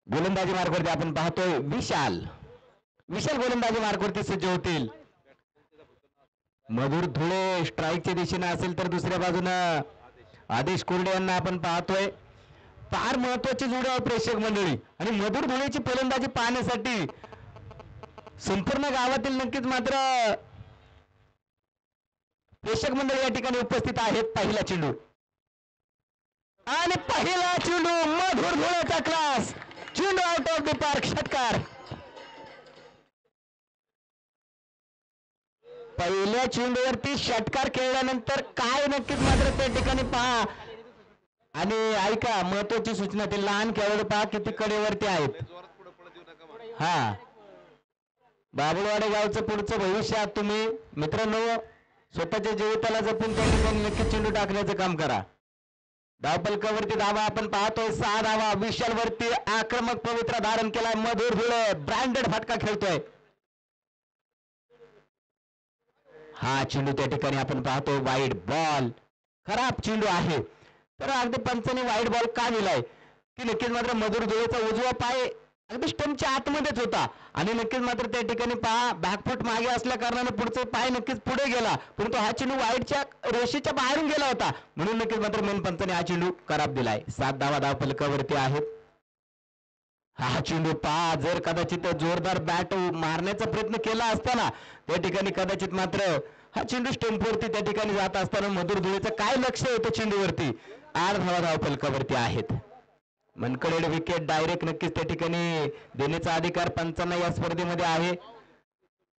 गोलंदाजी मार्गवरती आपण पाहतोय विशाल गोलंदाजी मार्गवरती सज्ज होतील. मधुर धुळे स्ट्राईकच्या दिशेने असेल तर दुसऱ्या बाजूनं आदेश कोरडे यांना आपण पाहतोय. फार महत्वाची जोडी आहे प्रेक्षक मंडळी आणि मधुर धुळेची फलंदाजी पाहण्यासाठी संपूर्ण गावातील नक्कीच मात्र प्रेक्षक मंडळी या ठिकाणी उपस्थित आहेत. पहिला चेंडू आणि पहिला चेंडू मधुर धुळेचा क्लास चेंडू आउट ऑफ द पार्क. षटकार. पहिल्या चेंडूवरती षटकार खेळल्यानंतर काय नक्कीच मात्र त्या ठिकाणी पहा आणि ऐका महत्वाची सूचना ते लहान खेळाडू पहा किती कडेवरती आहेत. हा बाबुळवाडे गावचं पुढचं भविष्य आहात तुम्ही मित्रांनो. स्वतःच्या जीविताला जपून त्या ठिकाणी नक्कीच चेंडू टाकण्याचं काम करा. धावपलकावरती धावा आपण पाहतोय 6 धावा. विशाल वरती आक्रमक पवित्रा धारण केलाय. मधुर धुळे ब्रँडेड फटका खेळतोय. हा चेंडू त्या ठिकाणी आपण पाहतोय वाईड बॉल. खराब चेंडू आहे. तर अगदी पंचाने वाईड बॉल का दिलाय की नक्कीच मात्र मधुर धुळेचा उजवा पाय अगदी स्टंपच्या आतमध्येच होता आणि नक्कीच मात्र त्या ठिकाणी पहा बॅकफूट मागे असल्या कारणाने पुढचा पाय नक्कीच पुढे गेला परंतु हा चेंडू वाईडच्या रेषेच्या बाहेरून गेला होता म्हणून नक्कीच मात्र मेन पंचाने हा चेंडू खराब दिलाय. 7 धावा धावफलकावरती आहेत. हा चेंडू पहा जर कदाचित जोरदार बॅट मारण्याचा प्रयत्न केला असताना त्या ठिकाणी कदाचित मात्र हा चेंडू स्टंपवरती त्या ठिकाणी जात असताना मधुर धुळेचं काय लक्ष होतं चेंडूवरती. 8 धावा धावफलकावरती आहेत. मनकडेड विकेट डायरेक्ट नक्कीच त्या ठिकाणी देण्याचा अधिकार पंचांना या स्पर्धेमध्ये आहे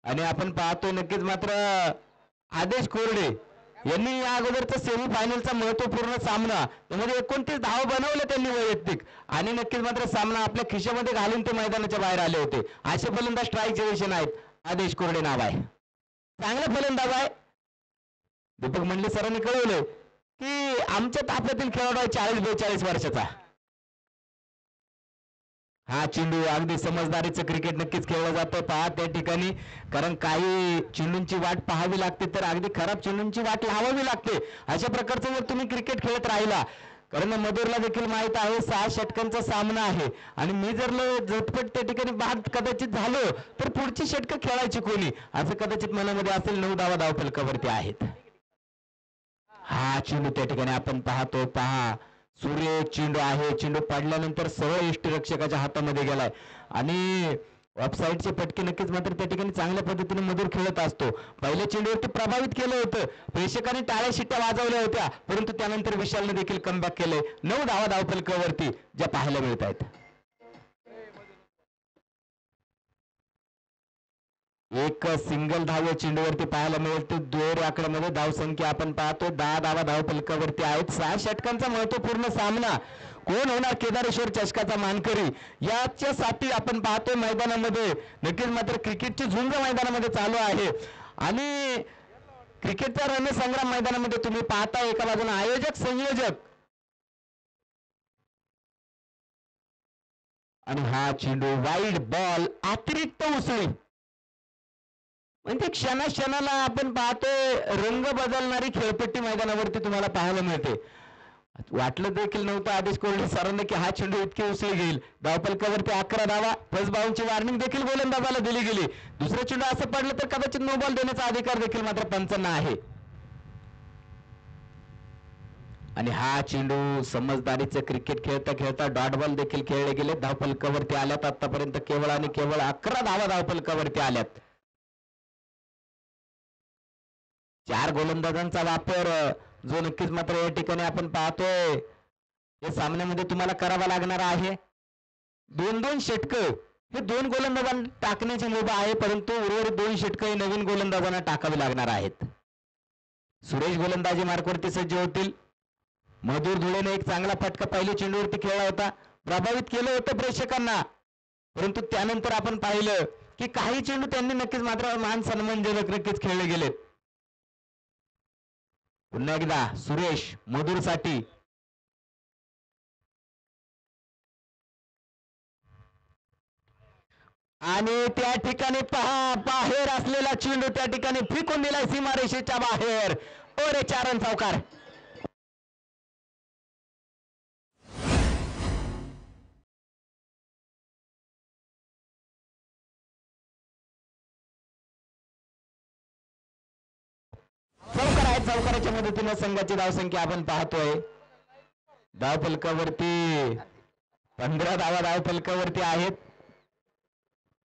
आणि आपण पाहतोय नक्कीच मात्र आदेश कोरडे यांनी या अगोदरचा सेमीफायनलचा महत्वपूर्ण सामना त्यामध्ये 29 धावा बनवले त्यांनी वैयक्तिक आणि नक्कीच मात्र सामना आपल्या खिशामध्ये घालून ते मैदानाच्या बाहेर आले होते. असे फलंदाज स्ट्राईकचे दिशेने आहेत. आदेश कोरडे नाव आहे. चांगला फलंदाज आहे. दीपक मंडले सरांनी कळवलं की आमच्या ताफ्यातील खेळाडू आहे 40-42 वर्षाचा. हा चेंडू अगदी समजदारीचं क्रिकेट नक्कीच खेळलं जातं पहा त्या ठिकाणी कारण काही चेंडूंची वाट पाहावी लागते तर अगदी खराब चेंडूंची वाट लावावी लागते. अशा प्रकारचं जर तुम्ही क्रिकेट खेळत राहिला कारण मधुरला देखील माहित आहे 6 षटकांचा सामना आहे आणि मी जर झटपट त्या ठिकाणी बाद कदाचित झालो तर पुढची षटकं खेळायची कोणी असं कदाचित मनामध्ये असेल. 9 धावा धावफलकावरती आहेत. हा चेंडू त्या ठिकाणी आपण पाहतो पहा सूर्य चेंडू आहे. चेंडू पडल्यानंतर सरळ यष्टीरक्षकाच्या हातामध्ये गेलाय आणि ऑफसाईडचे फटके नक्कीच मात्र त्या ठिकाणी चांगल्या पद्धतीने मधुर खेळत असतो. पहिल्या चेंडूवरती प्रभावित केलं होतं. प्रेक्षकांनी टाळ्या शिट्ट्या वाजवल्या होत्या परंतु त्यानंतर विशालने देखील कमबॅक केले. 9 धावा धावफलकावरती ज्या पाहायला मिळत आहेत. एक सिंगल धाव चेंडूवरती पाहायला मिळते. दुहेरी आकड्यामध्ये धावसंख्या आपण पाहतो 10 धावा धावफलकावरती आहेत. 6 षटकांचा महत्वपूर्ण सामना कोण होणार केदारेश्वर चषकाचा मानकरी याच्यासाठी आपण पाहतोय मैदानामध्ये नक्कीच मात्र क्रिकेटची झुंज मैदानामध्ये चालू आहे आणि क्रिकेटचा रणसंग्राम मैदानामध्ये तुम्ही पाहता एका बाजूने आयोजक संयोजक आणि हा चेंडू वाईड बॉल अतिरिक्त उसळी म्हणजे क्षणाक्षणाला आपण पाहतोय रंग बदलणारी खेळपट्टी मैदानावरती तुम्हाला पाहायला मिळते. वाटलं देखील नव्हतं आदेश कोहली सरांना की हा चेंडू इतके उसळी घेईल. धावफलकावरती 11 धावा. फर्स्ट बाउंडची वॉर्निंग देखील गोलंदाजाला दिली गेली. दुसरं चेंडू असं पडलं तर कदाचित नो बॉल देण्याचा अधिकार देखील मात्र पंचांना आहे. आणि हा चेंडू समजदारीचं क्रिकेट खेळता खेळता डॉट बॉल देखील खेळले गेले. धावफलकावरती आल्यात आतापर्यंत केवळ आणि केवळ 11 धावा धावफलकावरती आल्यात. 4 गोलंदाजांचा वापर जो नक्कीच मात्र या ठिकाणी आपण पाहतोय या सामन्यामध्ये तुम्हाला करावा लागणार आहे. 2-2 षटकं हे 2 गोलंदाजांना टाकण्याची मुभा आहे, परंतु उर्वरित 2 षटकं हे नवीन गोलंदाजांना टाकावी लागणार आहेत. सुरेश गोलंदाजी मार्कवरती सज्ज होतील. मधुर धुळेने एक चांगला फटका पहिल्या चेंडूवरती खेळला होता, प्रभावित केलं होतं प्रेक्षकांना. परंतु त्यानंतर आपण पाहिलं की काही चेंडू त्यांनी नक्कीच मात्र मान सन्मानजनक नक्कीच खेळले गेलेत. पुन्हा एकदा सुरेश मधुरसाठी आणि त्या ठिकाणी पहा बाहेर असलेला चेंडू त्या ठिकाणी फेकून दिलाय सीमारेषेच्या बाहेर. ओरे 4 रन चौकार. चौकार आहे. चौकाराच्या मदतीने संघाची धावसंख्या आपण पाहतोय. धावफलकावरती 15 धावा धावफलकावरती आहेत.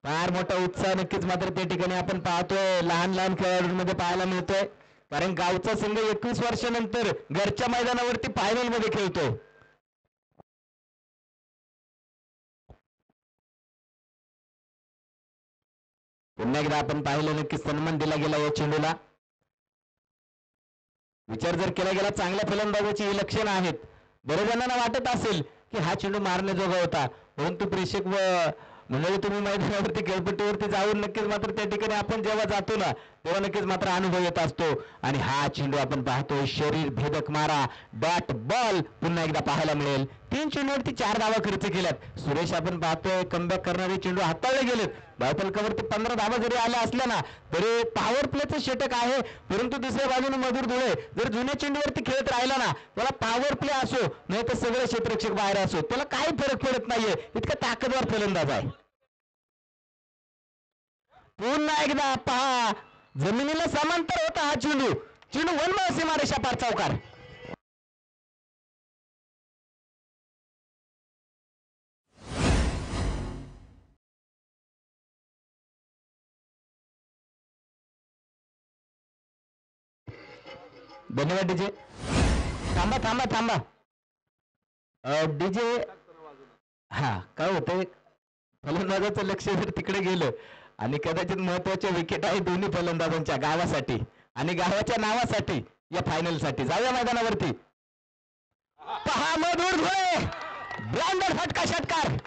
फार मोठा उत्साह नक्कीच मात्र त्या ठिकाणी आपण पाहतोय लहान लहान खेळाडूंमध्ये पाहायला मिळतोय. कारण गावचा संघ 21 वर्षानंतर घरच्या मैदानावरती फायनल मध्ये खेळतोय. पुन्हा एकदा आपण पाहिलं नक्कीच सन्मान दिला गेला या चेंडूला. विचार जर केला गेला चांगल्या फलंदाजाची ही लक्षणं आहेत. बरेच जणांना वाटत असेल की हा चेंडू मारण्याजोगा होता, परंतु प्रेक्षक व मंडळी तुम्ही मैदानावरती खेळपट्टीवरती जाऊन नक्कीच मात्र त्या ठिकाणी आपण जेव्हा जातो ना तेव्हा नक्कीच मात्र अनुभव येत असतो. आणि हा चेंडू आपण पाहतोय शरीर भेदक मारा डॉट बॉल पुन्हा एकदा पाहायला मिळेल. 3 चेंडूवरती 4 धावा खर्च केल्यात. सुरेश आपण पाहतोय कमबॅक करणारे चेंडू हाताळले गेलेत. धावफलकावरती 15 धावा जरी आल्या असल्या ना तरी पॉवर प्लेचं षटक आहे, परंतु दुसऱ्या बाजूने मधुर धुळे जर जुन्या चेंडूवरती खेळत राहिला ना त्याला पॉवर प्ले असो नाही तर सगळे क्षेत्ररक्षक बाहेर असो त्याला काही फरक पडत नाहीये. इतका ताकदवार फलंदाज आहे. पुन्हा एकदा पहा जमिनीला समांतर होता हा चेंडू. चेंडू वनमय सीमारेषा पार चौकार. धन्यवाद डीजे. थांबा थांबा थांबा डीजे. हा काय होतंय फलंदाजाचं लक्ष जर तिकडे गेलं आणि कदाचित महत्वाच्या विकेट आहे दोन्ही फलंदाजांच्या गावासाठी आणि गावाच्या नावासाठी या फायनल साठी जाऊया मैदानावरती. पहा मधुर धुळे ब्रांडर फटका षटकार.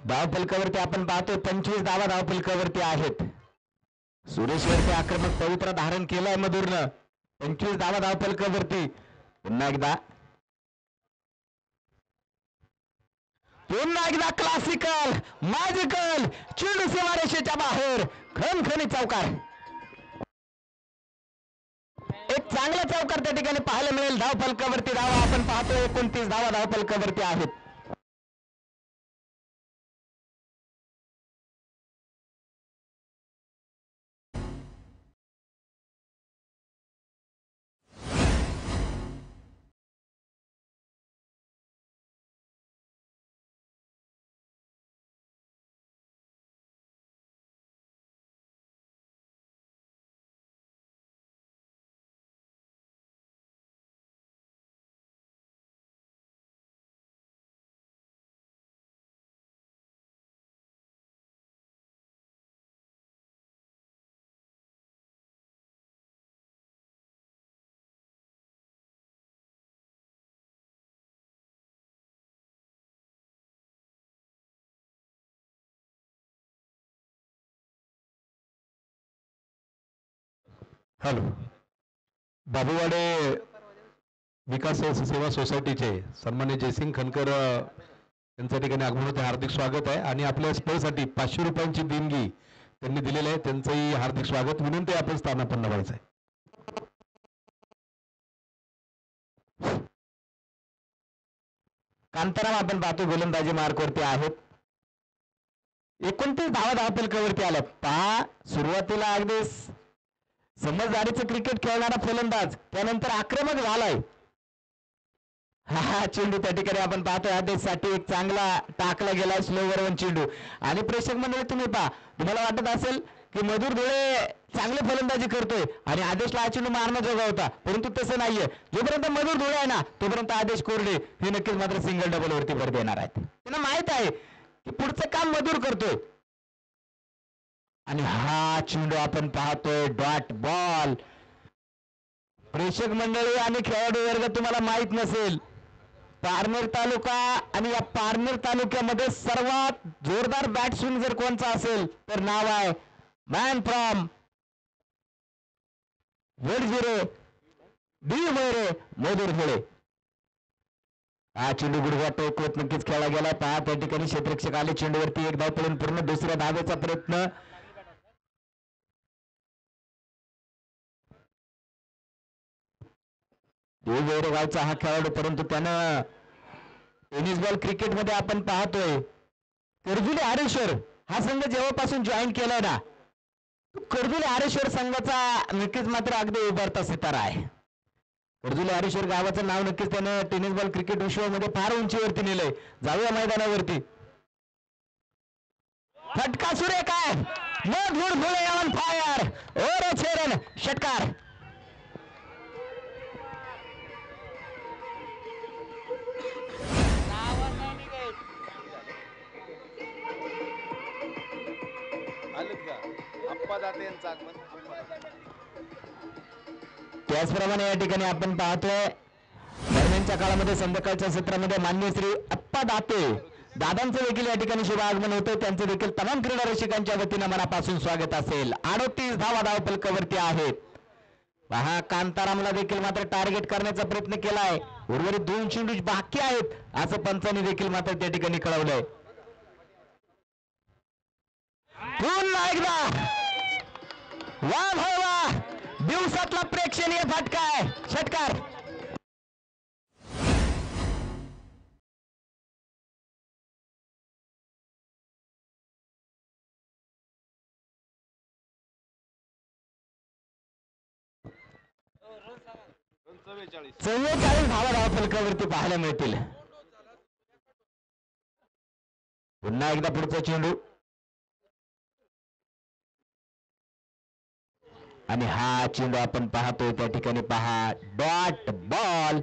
धावफलकावरती आपण पाहतोय 25 धावा धावफलकावरती आहेत. सुरेशवरती आक्रमक पवित्र धारण केलंय मधुरनं. 25 धावा धावफलकावरती. पुन्हा एकदा क्लासिकल मॅजिकल चेंडू सीमारेषेच्या बाहेर खणखणी चौकार. एक चांगला चौकार त्या ठिकाणी पाहायला मिळेल. धावफलकावरती धावा आपण पाहतोय 29 धावा धावफलकावरती आहेत. हॅलो बाबूवाडे विकास सेवा सोसायटीचे सन्मान्य जयसिंग खनकर यांच्या ठिकाणी आगमन होते. हार्दिक स्वागत आहे. आणि आपल्या स्पर्धेसाठी 500 रुपयांची देणगी त्यांनी दिलेली आहे. त्यांचंही हार्दिक स्वागत. विनंती आपण स्थानापन्न व्हायचं आहे. कांताराम आपण पाहतो गोलंदाजी मार्कवरती आहेत. 29 धावफलकावरती आल्या. पहा सुरुवातीला अगदी समजदारीचं क्रिकेट खेळणारा फलंदाज त्यानंतर आक्रमक झालाय. हा चेंडू त्या ठिकाणी आपण पाहतोय आदेशसाठी एक चांगला टाकला गेलाय स्लोवर वन चेंडू. आणि प्रेक्षक मंडळी तुम्ही पहा, तुम्हाला वाटत असेल की मधुर धुळे चांगली फलंदाजी करतोय आणि आदेशला हा चेंडू मारणं जोगा होता, परंतु तसं नाहीये. जोपर्यंत मधुर धुळे आहे ना तोपर्यंत आदेश कोरडे हे नक्कीच मात्र सिंगल डबल वरती भर देणार आहेत. त्यांना माहित आहे की पुढचं काम मधुर करतोय. आणि हा चेंडू आपण पाहतोय डॉट बॉल. प्रेक्षक मंडळी आणि खेळाडू वर्ग तुम्हाला माहित नसेल, पारनेर तालुका आणि या पारनेर तालुक्यामध्ये सर्वात जोरदार बॅट्समन जर कोणचा असेल तर नाव आहे मॅन फ्रॉम वडजिरे बी मोरे मधुर धुळे. हा चेंडू गुडघा टोकवत नक्कीच खेळला गेला. पहा त्या ठिकाणी क्षेत्ररक्षक आले चेंडूवरती एक धाव पडून पूर्ण दुसऱ्या धावेचा प्रयत्न. गावचा हा खेळाडू, परंतु त्यानं टेनिस बॉल क्रिकेटमध्ये आपण पाहतोय कर्जुले आरेश्वर हा संघ जेव्हापासून जॉईन केलाय ना, कर्जुले आरेश्वर संघाचा नक्कीच मात्र अगदी उभारता सितारा आहे. कर्जुले आरेश्वर गावाचं नाव नक्कीच त्यानं टेनिस बॉल क्रिकेट विश्वामध्ये फार उंचीवरती नेलंय. जाऊया मैदानावरती. फटका सुरेख आहे. मधुर धुळे ऑन फायर. ओरे छेरन षटकार. त्याचप्रमाणे या ठिकाणी आपण पाहतोय दरम्यानच्या काळामध्ये संध्याकाळच्या सत्रामध्ये मान्य श्री अप्पा दाते दादांचं देखील या ठिकाणी शुभ आगमन होतं. त्यांचं देखील तमाम क्रीडा रसिकांच्या वतीनं मनापासून स्वागत असेल. 38 धावा धावफलकावरती आहेत. पहा कांतारामला देखील मात्र टार्गेट करण्याचा प्रयत्न केलाय. उर्वरित 2 चेंडू बाकी आहेत असं पंचांनी देखील मात्र त्या ठिकाणी कळवलंय. पुन्हा एकदा वा भाई वा, दिवसातला प्रेक्षणीय फटका आहे. षटकार. चव्वेचाळीस धावा धावफलकावरती पाहायला मिळतील. पुन्हा एकदा पुढचा चेंडू आणि हा चेंडू आपण पाहतोय त्या ठिकाणी पहा डॉट बॉल.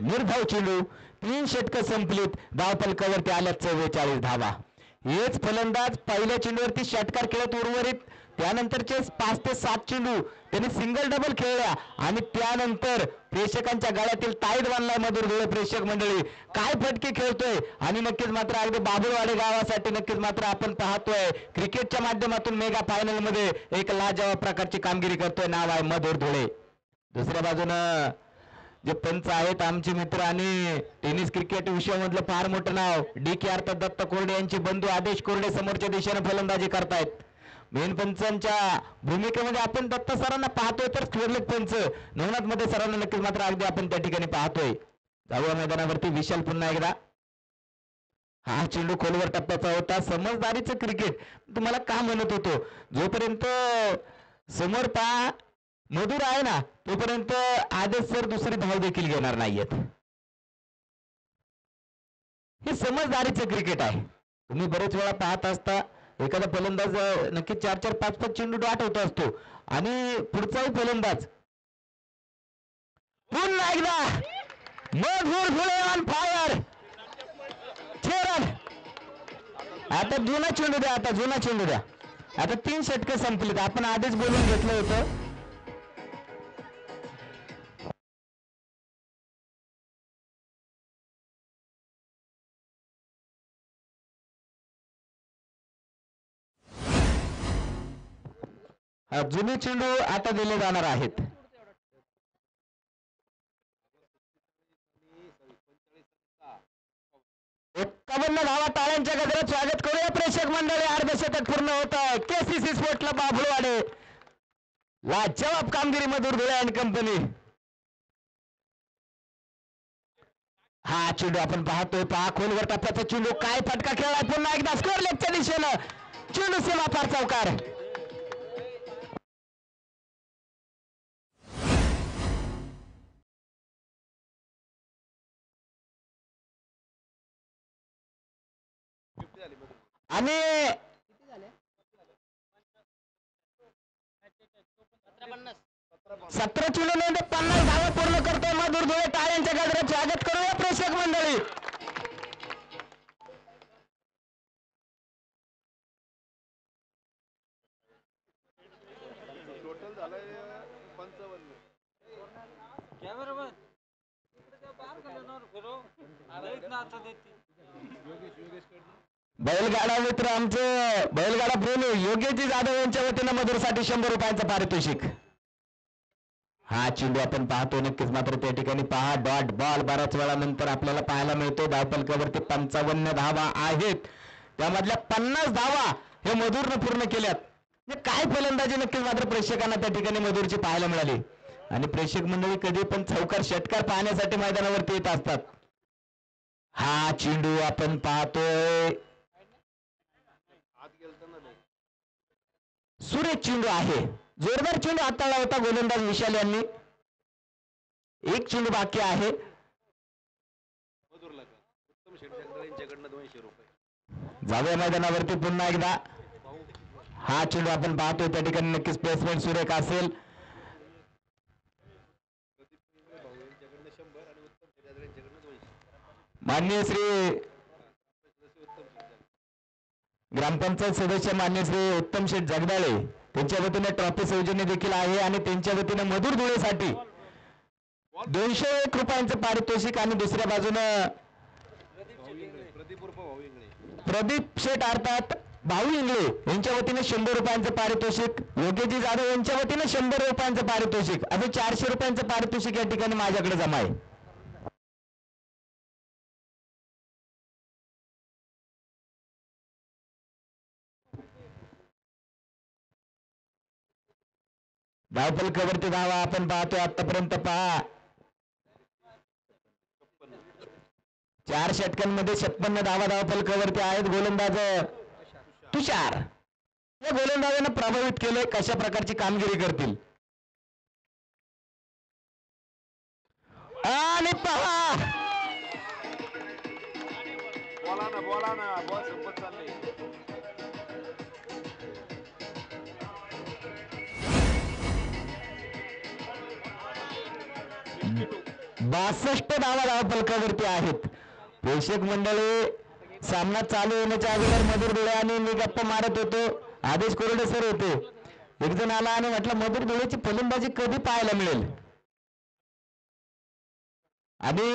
निर्धाव चेंडू. 3 षटकं संपलीत. धावफलकावरती आल्या 44 धावा. हेच फलंदाज पहिल्या चेंडूवरती षटकार खेळत उर्वरित त्यानंतरचे 5 ते 7 चेंडू त्यांनी सिंगल डबल खेळल्या आणि त्यानंतर प्रेक्षकांच्या गळ्यातील ताईत बांधलाय मधुर धुळे. प्रेक्षक मंडळी काय फटके खेळतोय आणि नक्कीच मात्र अगदी बाबुळवाडी गावासाठी नक्कीच मात्र आपण पाहतोय क्रिकेटच्या माध्यमातून मेगा फायनल मध्ये एक लाजवाब प्रकारची कामगिरी करतोय. नाव आहे मधुर धुळे. दुसऱ्या बाजूनं जे पंच आहेत आमचे मित्र आणि टेनिस क्रिकेट विश्वामधलं फार मोठं नाव DK अर्थात दत्त कोरडे यांचे बंधू आदेश कोरडे समोरच्या दिशेने फलंदाजी करतायत. मेन पंचांच्या भूमिकेमध्ये आपण दत्त सरांना पाहतोय तर थोरले पंच नवनाथ मध्ये सरांना नक्कीच मात्र अगदी आपण त्या ठिकाणी पाहतोय. जाऊया मैदानावरती. विशाल पुन्हा एकदा. हा चेंडू खोलवर टप्प्याचा होता. समजदारीचं क्रिकेट तुम्हाला का म्हणत होतो, जोपर्यंत समोर पहा मधुर आहे ना तोपर्यंत आदेश सर दुसरी धाव देखील घेणार नाहीयेत. हे समजदारीचं क्रिकेट आहे. तुम्ही बरेच वेळा पाहत असता एखादा फलंदाज नक्की 4-4, 5-5 चेंडू डाट होत असतो आणि पुढचाही फलंदाज पुन्हा एकदा मधुर धुळे ऑन फायर. आता जुना चेंडू द्या. आता जुना चेंडू द्या. आता 3 षटकं संपलीत. आपण आधीच बोलून घेतलं होतं. जुने चेंडू आता दिले जाणार आहेत. 51 धावा टाळ्यांच्या गजरात स्वागत करूया प्रेक्षक मंडळी. अर्धशतक पूर्ण होत आहे. केसीसी स्पोर्टला बाभळवाडे लाजवाब कामगिरी मधुर धुळे आणि कंपनी. हा चेंडू आपण पाहतोय. पहा खोलवर टप्प्याचा चेंडू काय फटका खेळलाय. पुन्हा एकदा स्कोर लेगच्या दिशेनं चेंडू सीमा पार चौकार. आणि 17 चेंडूमध्ये 50 धावा पूर्ण करतोय मधुर धुळे. टाळ्यांच्या गजरात स्वागत करूया प्रेक्षक मंडळी. बैलगाडा मित्र आमचे बैलगाडा प्रेमी योगेशजी जाधव यांच्या वतीनं मधुरसाठी 100 रुपयांचं पारितोषिक. हा चेंडू आपण पाहतो नक्कीच. मात्र त्या ठिकाणी पहा डॉट बॉल बऱ्याच वेळानंतर आपल्याला पाहायला मिळतो. धावफलकावरती 55 धावा आहेत. त्यामधल्या 50 धावा हे मधुरनं पूर्ण केल्यात. म्हणजे काय फलंदाजी नक्कीच मात्र प्रेक्षकांना त्या ठिकाणी मधुरची पाहायला मिळाली. आणि प्रेक्षक मंडळी कधी पण चौकार षटकार पाहण्यासाठी मैदानावरती येत असतात. हा चेंडू आपण पाहतोय. सुरेश चेंडू आहे. जोरदार चेंडू हाताळला होता गोलंदाज विशाल यांनी. एक चेंडू बाकी आहे. जाऊया मैदानावरती पुन्हा एकदा. हा चेंडू आपण पाहतोय त्या ठिकाणी नक्कीच प्लेसमेंट सुरेख असेल. माननीय श्री ग्रामपंचायत सदस्य मान्य श्री उत्तम शेठ जगदाळे त्यांच्या वतीने ट्रॉफी सौजन्य देखील आहे. आणि त्यांच्या वतीने मधुर धुळेसाठी 201 रुपयांचं पारितोषिक. आणि दुसऱ्या बाजूनं प्रदीप शेठ अर्थात भाऊ इंगळे यांच्या वतीने 100 रुपयांचं पारितोषिक. योगेशजी जाधव यांच्या वतीने 100 रुपयांचं पारितोषिक. असे 400 रुपयांचं पारितोषिक या ठिकाणी माझ्याकडे जमा आहे. धावफलकावरती धावा आपण पाहतोय आतापर्यंत. पहा 4 षटकांमध्ये 56 धावा धावफलकावरती आहेत. गोलंदाज तुषार या गोलंदाजानं प्रभावित केलंय. कशा प्रकारची कामगिरी करतील. आणि पहा बोला ना बॉल संपत चालले. 62 धावा धावफलकावरती आहेत. प्रेक्षक मंडळी सामना चालू होण्याच्या अगोदर मधुर धुळे आणि मी गप्पा मारत होतो. आदेश कोरडे सर होते. एक जण आला आणि म्हटलं मधुर धुळेची फलंदाजी कधी पाहायला मिळेल. आणि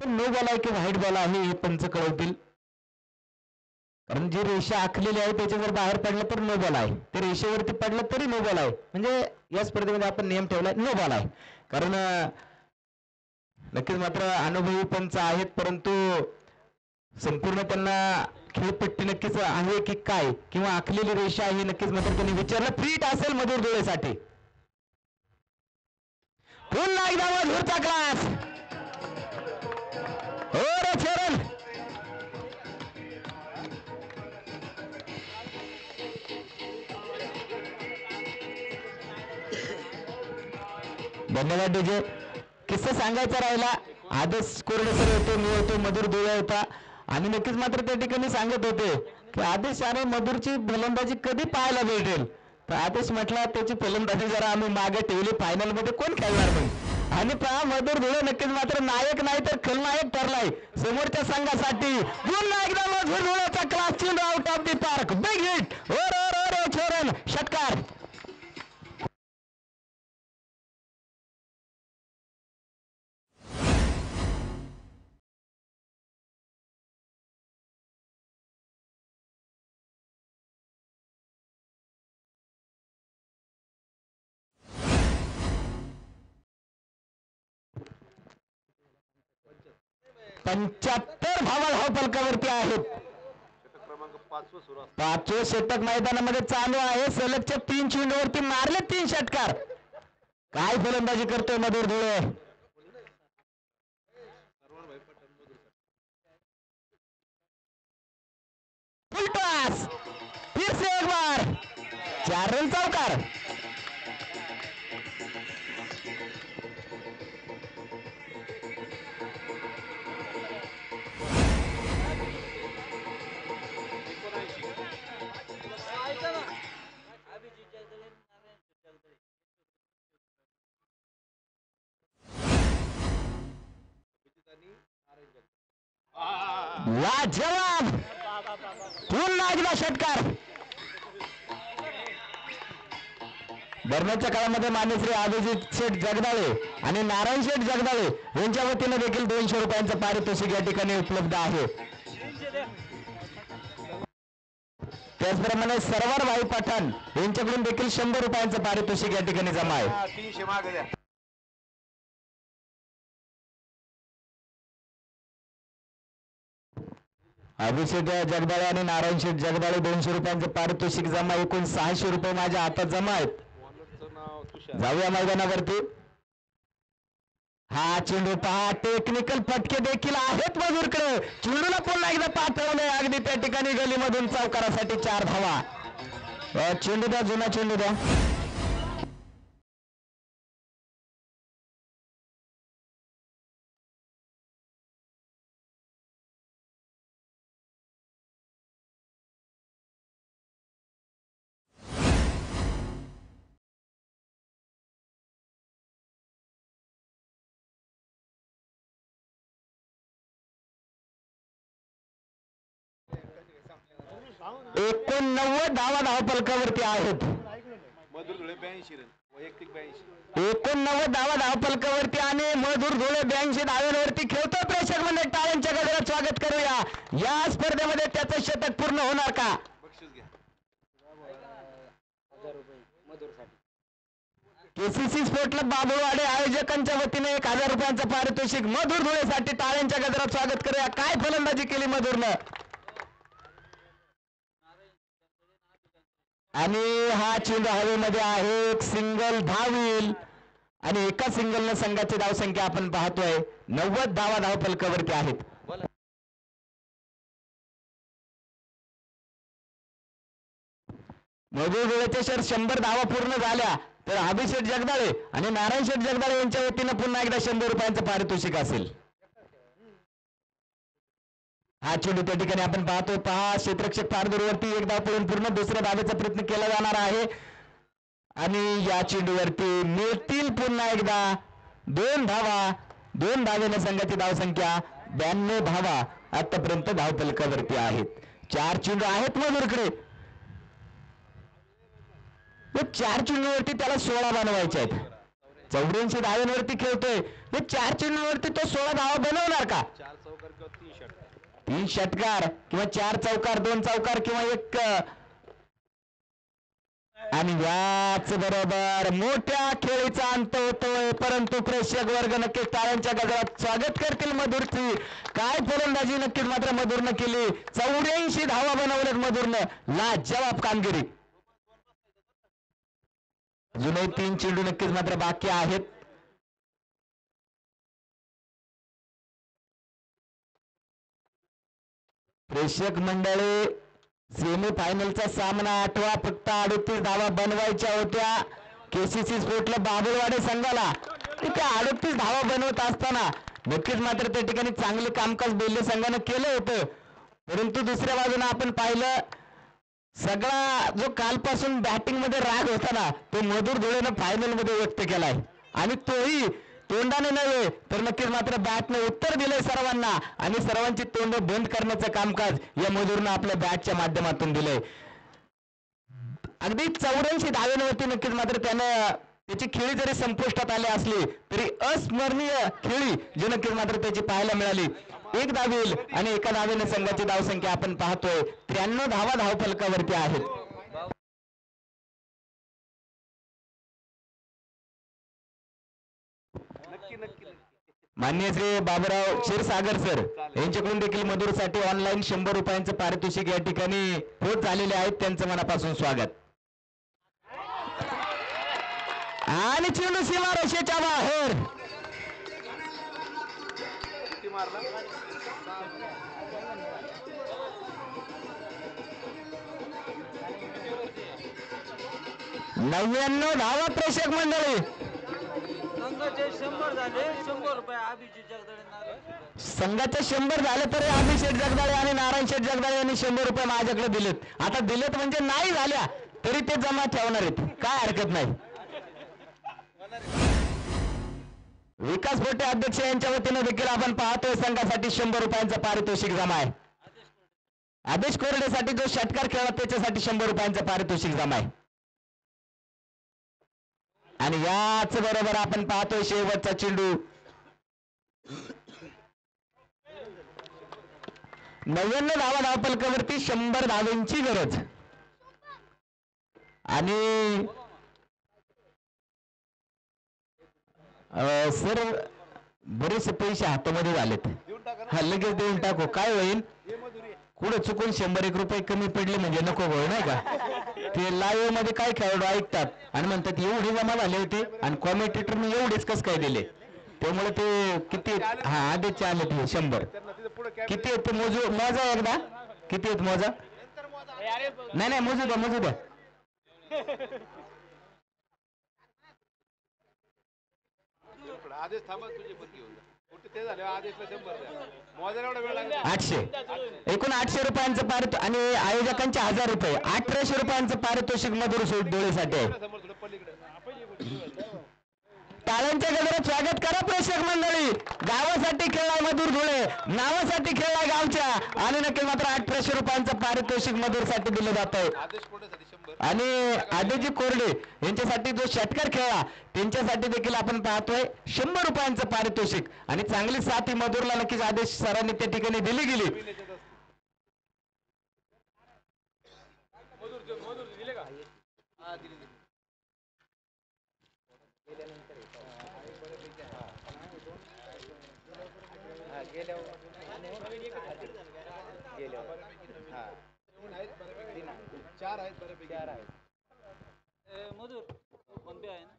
नो बॉल आहे की व्हाईट बॉल आहे हे पंच कळवतील. कारण जी रेषा आखलेली आहे त्याच्या जर बाहेर पडलं तर नो बॉल आहे. ते रेषेवरती पडलं तरी नो बॉल आहे. म्हणजे या स्पर्धेमध्ये आपण नियम ठेवलाय नो बॉल आहे. कारण नक्कीच मात्र अनुभवी पंच आहेत. परंतु संपूर्ण त्यांना खेळपट्टी नक्कीच आहे की काय किंवा आखलेली रेषा आहे नक्कीच मात्र त्यांनी विचारलं. फिट असेल मधुर धुळेसाठी. पुन्हा एकदा मधुरचा क्लास. हो रे चरण. धन्यवाद डीजे. किस्सा सांगायचा राहिला. आदेश कोरडे सर होते, मी होतो, मधुर धुळे होता. आणि नक्कीच मात्र त्या ठिकाणी सांगत होते की आदेश आणि मधुरची फलंदाजी कधी पाहायला भेटेल. तर आदेश म्हटला त्याची फलंदाजी जरा आम्ही मागे ठेवली. फायनल मध्ये कोण खेळणार नाही. आणि पहा मधुर धुळे नक्कीच मात्र नायक नाही तर खलनायक ठरलाय समोरच्या संघासाठी. पुन्हा एकदा मधुर धुळेचा क्लास चेंडू out of the park. Big hit. ओ छोरन षटकार. 75 धावा धावफलकावरती आहेत. षटक क्रमांक 5 सुरू असतो. 5वे षटक मैदानामध्ये चालू आहे. सलगच्या 3 चेंडूवरती मारले 3 षटकार. काय फलंदाजी करतोय मधुर धुळे. फुल टॉस, फिर से एक बार 4 रन चौकार. लाजवाब, पुन्हा एकदा षटकार. दरम्यानच्या काळामध्ये मान्यश्री अभिजित शेठ जगदाळे आणि नारायण शेठ जगदाळे यांच्या वतीने देखील 200 रुपयांचं पारितोषिक या ठिकाणी उपलब्ध आहे. त्याचप्रमाणे सरवर भाई पठाण यांच्याकडून देखील 100 रुपयांचं पारितोषिक या ठिकाणी जमा आहे. 300 मागे द्या. अभिषेक जगदाळे आणि नारायण शेठ जगदाळे 200 रुपयांचं पारितोषिक जमा, एकूण 600 रुपये माझ्या हातात जमा आहेत. बॉलरचं नाव तुषार. जाऊया मैदानावरती. हा चेंडू पहा, टेक्निकल फटके देखील आहेत मजूरकडे. चेंडूला पुन्हा एकदा पाठवलंय अगदी त्या ठिकाणी गलीमधून चौकारासाठी 4 धावा. चेंडू द्या, जुना चेंडू द्या. एकूण 90 धावा धावफलकावरती आहेत. मधुर धुळे 82 रन, वैयक्तिक 82. 89 धावा धावफलकावरती आणि मधुर धुळे 82 धाव्यांवरती खेळतो. प्रेक्षक मंडळ टाळ्यांच्या गजरात स्वागत करूया. या स्पर्धेमध्ये त्याचं शतक पूर्ण होणार का? बक्षीस घ्या. केसीसी स्पोर्ट क्लब बाबुळवाडे आयोजकांच्या वतीने 1000 रुपयांचं पारितोषिक मधुर धुळेसाठी टाळ्यांच्या गजरात स्वागत करूया. काय फलंदाजी केली मधुरनं. आणि हा चेंडू हवेमध्ये आहे. एक सिंगल धावील आणि एका सिंगलनं संघाची धावसंख्या आपण पाहतोय 90 धावा धावफलकावरती आहेत. मधुर धुळेचे शर 100 धावा पूर्ण झाल्या तर अभिषेक जगदाळे आणि नारायण शेठ जगदाळे यांच्या वतीनं पुन्हा एकदा 100 रुपयांचं पारितोषिक असेल. हा चेंडू त्या ठिकाणी आपण पाहतो. पहा, क्षेत्ररक्षक फारदूरवरती एक धाव पडून पूर्ण दुसऱ्या धावेचा प्रयत्न केला जाणार आहे आणि या चेंडूवरती मिळतील पुन्हा एकदा 2 धावा. 2 धावेने संघाची धावसंख्या 92 धावा आतापर्यंत धावफलकावरती आहेत. 4 चेंडू आहेत मधुरकडे. 4 चेंडूवरती त्याला 16 बनवायचे आहेत. 84 धाव्यांवरती खेळतोय. 4 चेंडूवरती तो 16 धावा बनवणार का? 4 चौकार किंवा 3 षटकार. 3 षटकार किंवा 4 चौकार, 2 चौकार किंवा 1. आणि याच बरोबर मोठ्या खेळीचा अंत होतोय. परंतु प्रेक्षक वर्ग नक्कीच टाळ्यांच्या गजरात स्वागत करतील मधुरची. काय फलंदाजी नक्कीच मात्र मधुरनं केली. 84 धावा बनवल्यात मधुरनं. लाजवाब कामगिरी. अजूनही 3 चेंडू नक्कीच मात्र बाकी आहेत. प्रेक्षक मंडळी, सेमी फायनलचा सामना 8वा, फक्त 38 धावा बनवायच्या होत्या केसीसी स्पोर्टला बाबुळवाडे संघाला. त्या 38 धावा बनवत असताना नक्कीच मात्र त्या ठिकाणी चांगले कामकाज बेल्ले संघानं केलं होतं. परंतु दुसऱ्या बाजूने आपण पाहिलं, सगळा जो कालपासून बॅटिंग मध्ये राग होता ना, तो मधुर धुळेनं फायनल मध्ये व्यक्त केलाय आणि तोही तोंडाने नव्हे तर नक्कीच मात्र बॅटने उत्तर दिलंय सर्वांना आणि सर्वांची तोंड बंद करण्याचं कामकाज या मधुरनं आपल्या बॅटच्या माध्यमातून दिलंय. अगदी 84 धाव्यांवरती नक्कीच मात्र त्यानं त्याची खेळी जरी संपुष्टात आली असली तरी अस्मरणीय खेळी जी नक्कीच मात्र त्याची पाहायला मिळाली. 1 धावेल आणि एका धावेने संघाची धावसंख्या आपण पाहतोय 93 धावा धावफलकावरती आहेत. नक्की नक्की. मान्य श्री बाबूराव क्षीरसागर सर यांच्याकडून देखील मधुरसाठी ऑनलाईन 100 रुपयांचं पारितोषिक या ठिकाणी पोच झालेले आहेत, त्यांचं मनापासून स्वागत. आणि चेंडू सीमारेषेच्या बाहेर. किती मारला 99 धावा प्रेक्षक मंडळी. संघाचे 100 झाले. 100 रुपये अभिजित जगदळे. संघाचे 100 झाले तरी अभिषेक जगदाळे आणि नारायण शेठ जगदाळे यांनी 100 रुपये माझ्याकडे दिलेत. आता दिलेत म्हणजे नाही झाल्या तरी ते जमा ठेवणार आहेत, काय हरकत नाही. विकास पोटे अध्यक्ष यांच्या वतीने देखील आपण पाहतोय संघासाठी 100 रुपयांचं पारितोषिक जमा आहे. आदेश कोरडेसाठी जो षटकार खेळला त्याच्यासाठी 100 रुपयांचं पारितोषिक जमा आहे. आणि याच बरोबर आपण पाहतोय शेवटचा चेंडू. 99 धावा धावपलकावरती 100 धावांची गरज. आणि सर बरेचसे पैसे हातामध्ये झालेत. देऊन टाका ना हा लगेच देऊन टाकू, काय होईल हे मधुरी कुठं चुकून 100-1 रुपये कमी पडले म्हणजे नको होय नाही का. ते लाईव्ह मध्ये काय खेळाडू ऐकतात आणि म्हणतात एवढे जमा झाले होते आणि कॉमेंटेटरने एवढेच कस काय दिले, त्यामुळे ते किती हा आधीचे आले ते 100 त्यांना तिथे पुढे किती आहेत ते मोजा एकदा किती आहेत मोजा. नाही नाही मोजू द्या. आदेश थांबा तुझे पण घेऊन जा. कुठे ते झाले आदेशला 100 द्या. मोजायला एवढा वेळ लागला 800 एकूण 800 रुपयांचं पारितोषिक आणि आयोजकांचे 1000 रुपये 1800 रुपयांचं पारितोषिक मधुर डोळेसाठी आहे. समोर थोडं पलीकडे टाळ्यांच्या गजरात स्वागत करा प्रेक्षक मंडळी. गावासाठी खेळलाय मधुर धुळे, नावासाठी खेळलाय गावच्या, आणि नक्की मात्र 1800 रुपयांचं पारितोषिक मधुरसाठी दिलं जात आहे. आदेश कोणासाठी 100 आणि आदेजी कोरडे यांच्यासाठी जो षटकार खेळला त्यांच्यासाठी देखील आपण पाहतोय 100 रुपयांचं पारितोषिक. आणि चांगली साथी मधुरला नक्कीच आदेश सरांनी त्या ठिकाणी दिली गेली. मधुर दिले का हा दिली चार आहेत बऱ्यापैकी. मधुर पण आहे ना.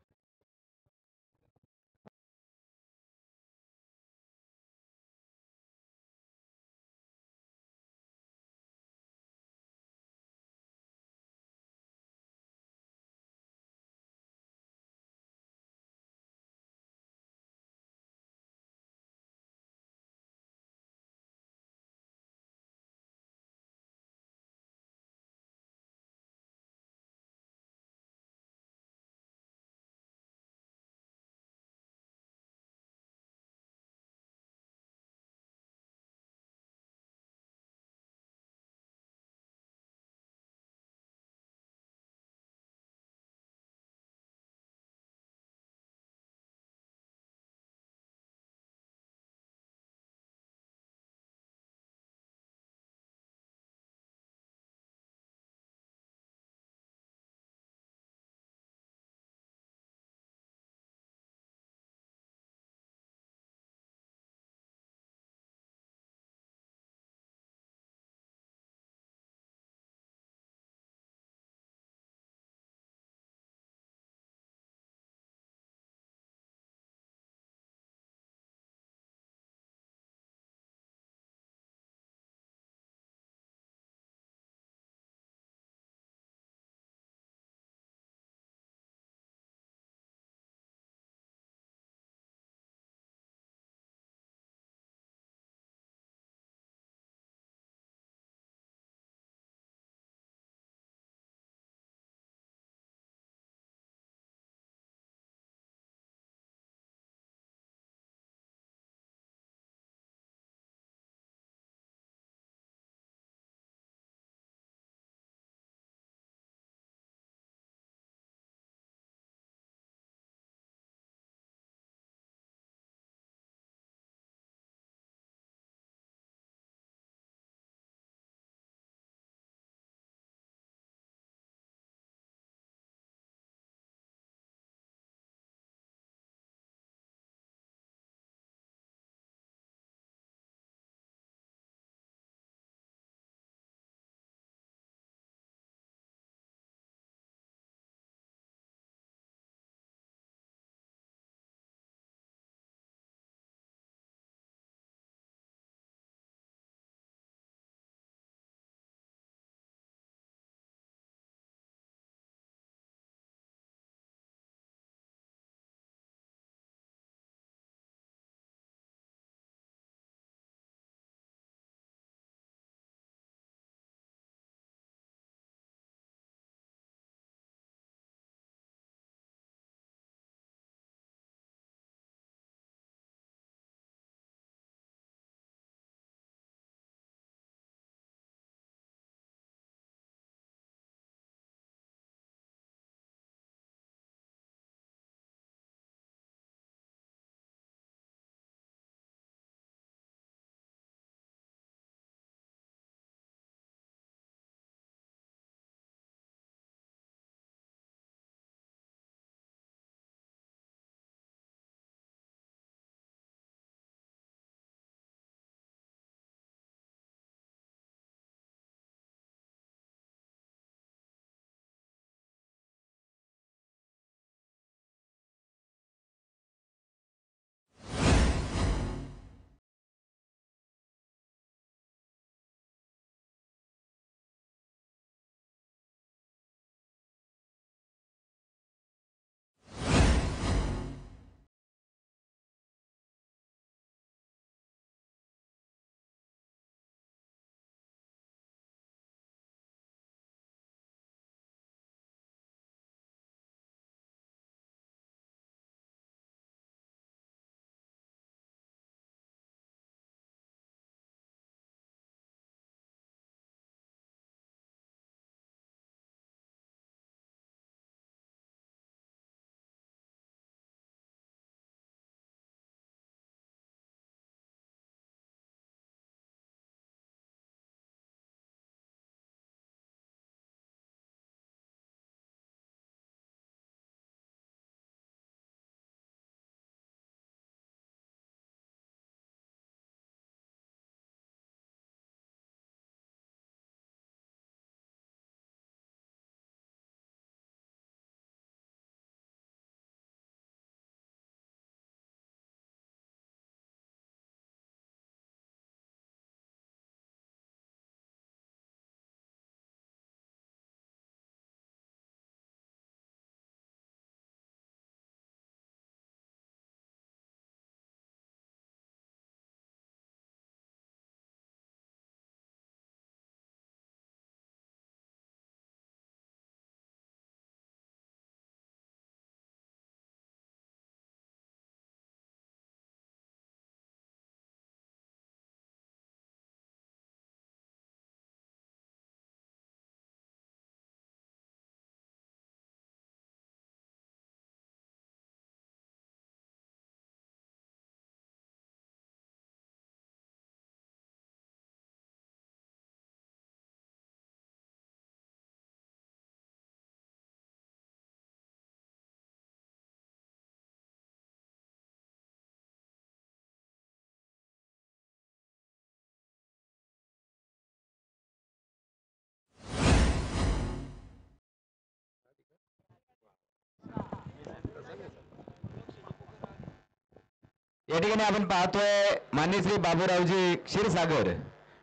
या ठिकाणी आपण पाहतोय मान्य श्री बाबूरावजी क्षीरसागर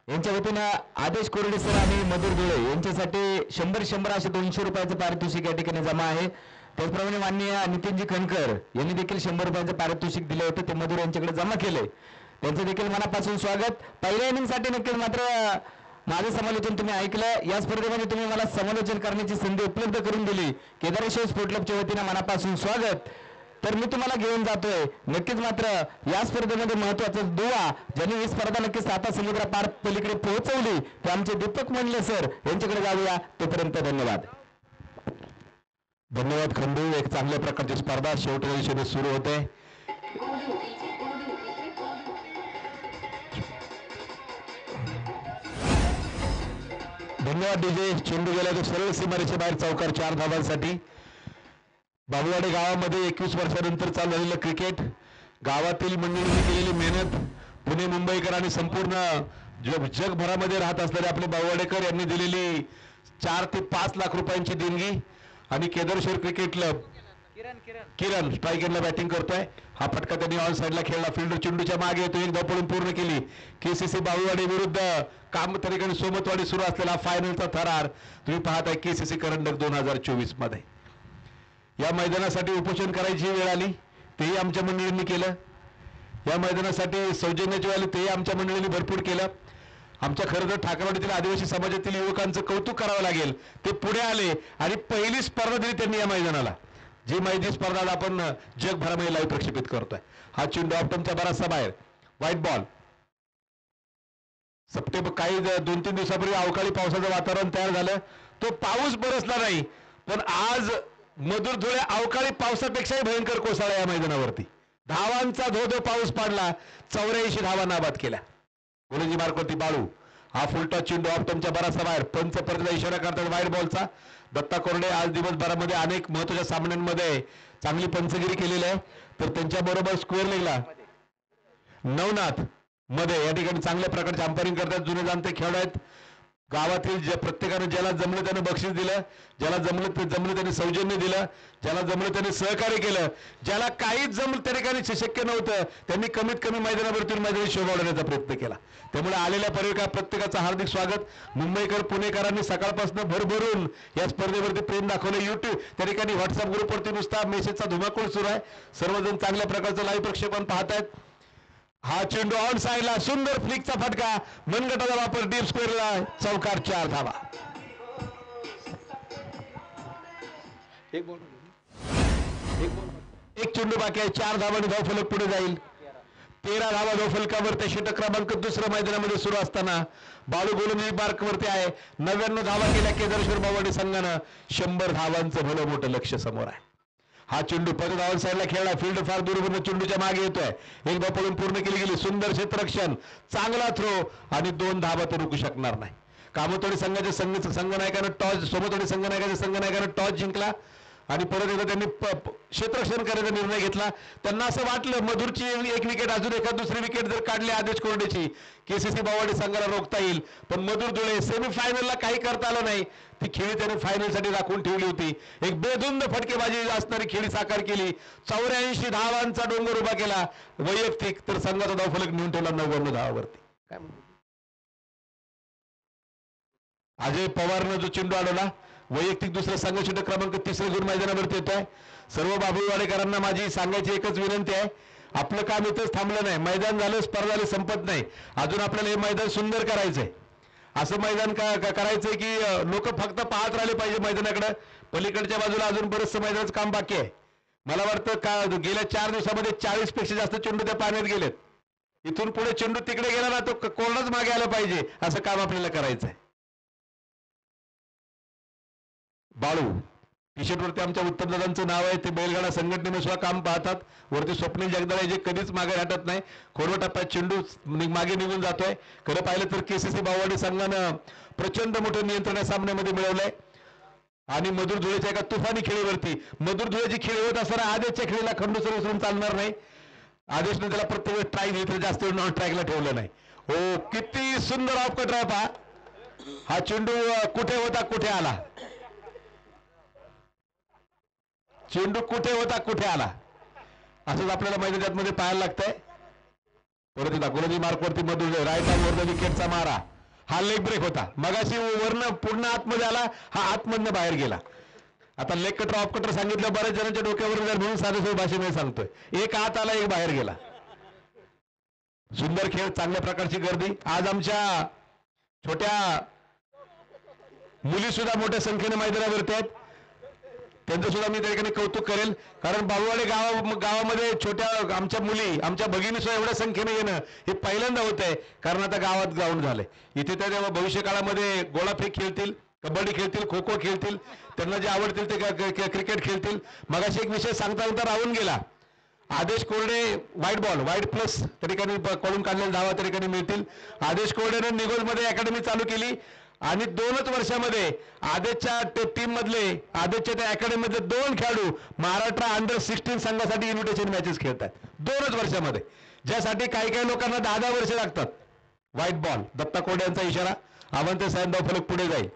यांच्या वतीनं आदेश कोरडे सर आणि मधुर धुळे यांच्यासाठी 100 असे 200 रुपयाचं पारितोषिक या ठिकाणी जमा आहे. त्याचप्रमाणे माननीय नितीनजी खणकर यांनी देखील 100 रुपयाचं पारितोषिक दिले होते, ते मधुर यांच्याकडे जमा केले. त्यांचं देखील मनापासून स्वागत. पहिल्या इनिंगसाठी नक्कीच मात्र माझं समालोचन तुम्ही ऐकलं. या स्पर्धेमध्ये तुम्ही मला समालोचन करण्याची संधी उपलब्ध करून दिली. केदारेश्वर स्पोर्ट क्लबच्या वतीनं मनापासून स्वागत. तर मी तुम्हाला घेऊन जातोय नक्कीच मात्र या स्पर्धेमध्ये महत्वाचं दुवा ज्यांनी ही स्पर्धा नक्कीच साता समुद्र पार पलीकडे पोहोचवली ते आमचे दीपक मंडले सर यांच्याकडे जाऊया. तोपर्यंत धन्यवाद. धन्यवाद खंडू. एक चांगल्या प्रकारची स्पर्धा शेवटच्या दिशेने सुरू होते. धन्यवाद डीजे. चेंडू गेला तो सरळ सीमारेषे बाहेर चौकार 4 धावांसाठी. बाबुवाडे गावामध्ये 21 वर्षानंतर चालू झालेलं क्रिकेट, गावातील मंडळींनी केलेली मेहनत, पुणे मुंबईकर आणि संपूर्ण जगभरामध्ये राहत असलेले आपले बाबुवाडेकर यांनी दिलेली 4 ते 5 लाख रुपयांची देणगी आणि केदारेश्वर क्रिकेट क्लब किरण स्ट्राईक एंडला बॅटिंग करतोय. हा फटका त्यांनी ऑन साईडला खेळला. फिल्डर चेंडूच्या मागे येतो. एक धाव पळून पूर्ण केली. केसीसी बाबुवाडी विरुद्ध काम त्या ठिकाणी सोमतवाडी सुरू असलेला फायनलचा थरार तुम्ही पाहताय केसीसी करंडक 2024 मध्ये. या मैदानासाठी उपोषण करायची वेळ आली, तेही आमच्या मंडळींनी केलं. या मैदानासाठी सौजन्याची वेळ आली, तेही आमच्या मंडळींनी भरपूर केलं. आमच्या खरं तर ठाकरवाडीतील आदिवासी समाजातील युवकांचं कौतुक करावं लागेल. ते पुढे आले आणि पहिली स्पर्धा दिली त्यांनी या मैदानाला, जी मैदानी स्पर्धा आपण जगभरामध्ये लाईव्ह प्रक्षेपित करतोय. हा चेंडू ऑप्टमच्या बराचसा बाहेर. White ball. सप्टेंबर काही 2-3 दिवसापूर्वी अवकाळी पावसाचं वातावरण तयार झालं. तो पाऊस बरसला नाही, पण आज मधुर धुळे अवकाळी पावसापेक्षाही भयंकर कोसळला या मैदानावरती. धावांचा धोधो पाऊस पडला. 84 धावा नाबाद केल्या. गोलंदाजी मार्कवरती बाळू. हा फुलटॉस चेंडू ऑप्टमच्या बराचसा बाहेर. पंच परतीला इशारा करतात व्हाईट बॉलचा. दत्ता कोरडे आज दिवसभरामध्ये अनेक महत्वाच्या सामन्यांमध्ये चांगली पंचगिरी केलेली आहे. तर त्यांच्याबरोबर स्क्वेअर लेगला नवनाथ मध्ये या ठिकाणी चांगल्या प्रकारचे अंपायरिंग करतात. जुने जाणते खेळाडू आहेत. गावातील प्रत्येकानं ज्याला जमलं त्यानं बक्षीस दिलं, ज्याला जमलं त्यांनी सौजन्य दिलं, ज्याला जमलं त्यांनी सहकार्य केलं, ज्याला काहीच जमलं त्या ठिकाणी शक्य नव्हतं त्यांनी कमीत कमी मैदानावरती मैदानी शोभा वाढवण्याचा प्रयत्न केला. त्यामुळे आलेल्या प्रत्येकाचं हार्दिक स्वागत. मुंबईकर पुणेकरांनी सकाळपासून भरभरून या स्पर्धेवरती प्रेम दाखवलं. युट्यूब त्या ठिकाणी व्हॉट्सअप ग्रुपवरती नुसता मेसेजचा धुमाकूळ सुरू आहे. सर्वजण चांगल्या प्रकारचं लाईव्ह प्रक्षेपण पाहतायत. हा चेंडू ऑन साईडला सुंदर फ्लिकचा फटका. मनगटाचा वापर डीप स्क्वेअरला चौकार 4 धावा. एक चेंडू बाकी आहे. 4 धावांनी धावफलक पुढे जाईल. 13 धावा धावफलकावर ते षटक क्रमांक दुसऱ्या मैदानामध्ये सुरू असताना बाळू गोलंदाजी मार्कवरती आहे. 99 धावा केल्या केदारेश्वर बावडी संघानं. 100 धावांचं भलं मोठं लक्ष समोर आहे. हा चेंडू परत ऑन साईडला खेळला. फील्ड फार दूरवरून चेंडूच्या मागे येतोय. एक धाव पळून पूर्ण केली गेली. सुंदर क्षेत्ररक्षण, चांगला थ्रो आणि 2 धावा तर रोखू शकणार नाही. कामतवाडी संघाच्या संघनायकानं टॉस सोमतवाडी संघनायकानं टॉस जिंकला आणि परत एकदा त्यांनी क्षेत्ररक्षण करायचा निर्णय घेतला. त्यांना असं वाटलं मधुरची एक विकेट अजून एखाद दुसरी विकेट जर काढली आदेश कोरडेची केसीसी बावडी संघाला रोखता येईल. पण मधुर धुळे सेमीफायनलला काही करता आलं नाही. ती खेळी त्याने फायनलसाठी राखून ठेवली होती. एक बेधुंद फटकेबाजी असणारी खेळी साकार केली. 84 धावांचा डोंगर उभा केला वैयक्तिक. तर संघाचा धावफलक नेऊन ठेवला 99 धावावरती. काय अजय पवारनं जो चेंडू अडवला वैयक्तिक दुसरा संघ षटक क्रमांक 3 घेऊन मैदानावरती येतोय. सर्व बाबूवाडेकरांना माझी सांगायची एकच विनंती आहे, आपलं काम इथंच थांबलं नाही. मैदान झालं, स्पर्धा झाली, संपत नाही. अजून आपल्याला हे मैदान सुंदर करायचंय. असं मैदान करायचंय की लोक फक्त पाहत राहिले पाहिजे मैदानाकडे. पलीकडच्या बाजूला अजून बरंचसं मैदानाचं काम बाकी आहे. मला वाटतं का गेल्या 4 दिवसामध्ये 40 पेक्षा जास्त चेंडू त्या पाण्यात गेलेत. इथून पुढे चेंडू तिकडे गेला ना तो कोणाच मागे आला पाहिजे. असं काम आपल्याला करायचंय. बाळू टी शर्ट वरती आमच्या उत्तमदादांचं नाव आहे. ते बैलगाडा संघटनेने सुद्धा काम पाहतात. वरती स्वप्नील जगदाळे जे कधीच मागे हटत नाही. खोडवा टप्प्यात चेंडू मागे निघून जातोय. खरं पाहिलं तर केसीसी बावडी संघानं प्रचंड मोठं नियंत्रण या सामन्यामध्ये मिळवलंय. आणि मधुर धुळेच्या एका तुफानी खेळीवरती मधुर धुळेची खेळी होत असताना आदेशच्या खेळीला खंडूसर विसरून चालणार नाही. आदेशने त्याला प्रत्येक वेळेस ट्राय दिली तर जास्त वेळ नॉन ट्रॅकला ठेवलं नाही. हो, किती सुंदर ऑफ कट आहे पहा. हा चेंडू कुठे होता कुठे आला. चेंडू कुठे होता कुठे आला. असंच आपल्याला मैदानामध्ये पाहायला लागतंय. परत एकदा गोलंदाजी मार्कवरती मधुर राईट वर विकेटचा मारा. हा लेग ब्रेक होता. मगाशी वरनं पूर्ण आतमध्ये आला, हा आतमधनं बाहेर गेला. आता लेग कटर ऑफ कटर सांगितलं बऱ्याच जणांच्या डोक्यावर जाईल म्हणून साधे भाषेमध्ये सांगतोय. एक आत आला, एक बाहेर गेला. सुंदर खेळ, चांगल्या प्रकारची गर्दी. आज आमच्या छोट्या मुली सुद्धा मोठ्या संख्येने मैदानावरती आहेत. त्यांचं सुद्धा मी त्या ठिकाणी कौतुक करेल, कारण बाबुवाडी गावामध्ये छोट्या आमच्या मुली, आमच्या भगिनी सुद्धा एवढ्या संख्येने येणं हे पहिल्यांदा होत आहे. कारण आता गावात ग्राउंड झालंय. इथे त्या भविष्य काळामध्ये गोळाफेक खेळतील, कबड्डी खेळतील, खो खो खेळतील, त्यांना जे आवडतील ते क्रिकेट खेळतील. मगाशी एक विषय सांगता राहून गेला. आदेश कोरडे व्हाईट बॉल, व्हाईट प्लस त्या ठिकाणी कळून काढलेल्या धावा त्या ठिकाणी मिळतील. आदेश कोरडेने निगोजमध्ये अकॅडमी चालू केली आणि 2च वर्षामध्ये आदेशच्या टीम मधले, आदेशच्या त्या अकॅडमीमधले 2 खेळाडू महाराष्ट्र अंडर-16 संघासाठी इन्व्हिटेशन मॅचेस खेळतात 2च वर्षामध्ये, ज्यासाठी काही काही लोकांना 10-10 वर्ष लागतात. व्हाईट बॉल, दत्ता कोरडे यांचा इशारा. अवंत सायन धावफलक पुढे जाईल.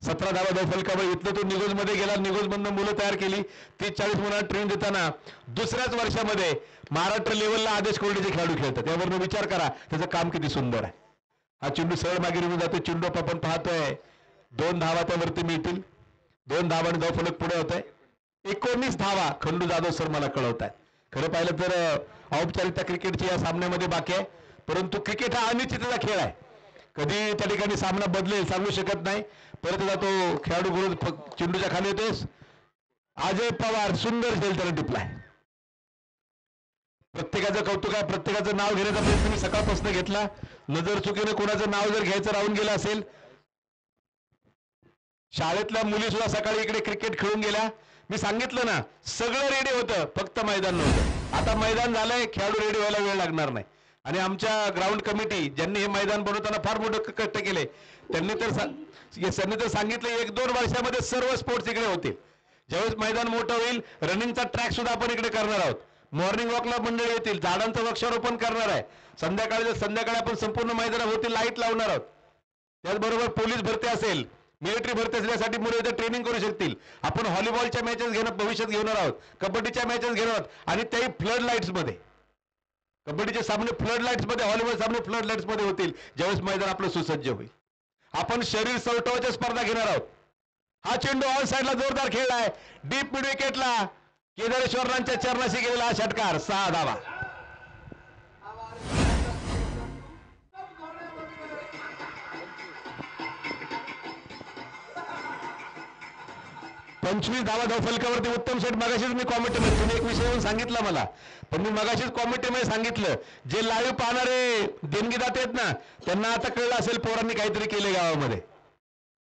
17 धावा धावफलकावर इथलं तो निगोजमध्ये गेला. निगोजमधनं मुलं तयार केली. 30-40 मुलांना ट्रेन देताना 2ऱ्याच वर्षामध्ये महाराष्ट्र लेवलला आदेश कोरडेचे खेळाडू खेळतात. त्यावरनं विचार करा त्याचं काम किती सुंदर आहे. हा चेंडू सरळ मागे निघून जातो. चेंडू आपण पाहतोय 2 धावा त्यावरती मिळतील. 2 धावांनी धावफलक पुढे होत आहे. 19 धावा खंडू जाधव सर मला कळवत आहेत. खरं पाहिलं तर औपचारिकता क्रिकेटची या सामन्यामध्ये बाकी आहे, परंतु क्रिकेट हा अनिश्चिततेचा खेळ आहे. कधी त्या ठिकाणी सामना बदलेल सांगू शकत नाही. परत एकदा तो खेळाडू बरोबर चेंडूच्या खाली येतोस. अजय पवार सुंदर खेळ त्याने टिपलाय. प्रत्येकाचं कौतुक आहे. प्रत्येकाचं नाव घेण्याचा प्रयत्न मी सकाळपासून घेतला. नजर चुकीने कोणाचं नाव जर घ्यायचं राहून गेलं असेल, शाळेतल्या मुली सुद्धा सकाळी इकडे क्रिकेट खेळून गेल्या. मी सांगितलं ना, सगळं रेडी होतं, फक्त मैदान नव्हतं. आता मैदान झालंय, खेळाडू रेडी व्हायला वेळ लागणार नाही. आणि आमच्या ग्राउंड कमिटी ज्यांनी हे मैदान बनवताना फार मोठे कष्ट केले, त्यांनी तर सांगितलं 1-2 वर्षामध्ये सर्व स्पोर्ट्स इकडे होतील. ज्यावेळेस मैदान मोठं होईल, रनिंगचा ट्रॅक सुद्धा आपण इकडे करणार आहोत. मॉर्निंग वॉकला मंडळी येतील, झाडांचं वृक्षारोपण करणार आहे. संध्याकाळी आपण संपूर्ण मैदानावरती लाईट लावणार आहोत. त्याचबरोबर पोलीस भरती असेल, मिलिटरी भरती असल्यासाठी मुलं इथे ट्रेनिंग करू शकतील. आपण व्हॉलीबॉलच्या मॅचेस भविष्यात घेणार आहोत, कबड्डीच्या मॅचेस घेणार आहोत, आणि त्याही फ्लड लाईट्स मध्ये. कबड्डीचे सामने फ्लड लाईट्स मध्ये, व्हॉलीबॉल सामने फ्लड लाईट्स मध्ये होतील ज्यावेळेस मैदान आपलं सुसज्ज होईल. आपण शरीर सवटवाच्या स्पर्धा घेणार आहोत. हा चेंडू ऑल साईडला जोरदार खेळला आहे. डीप मिड विकेटला केदारेश्वरांच्या चरणाशी गेलेला हा षटकार. 6 धावा. 25 धावा धावफलकावरती उत्तम सेट. मगाशीच मी कॉमेंटमध्ये, तुम्ही एक विषय सांगितला मला, पण मी मगाशीच कॉमेंटमध्ये सांगितलं, जे लाईव्ह पाहणारे देणगीदाते आहेत ना, त्यांना आता कळलं असेल पोरांनी काहीतरी केले गावामध्ये.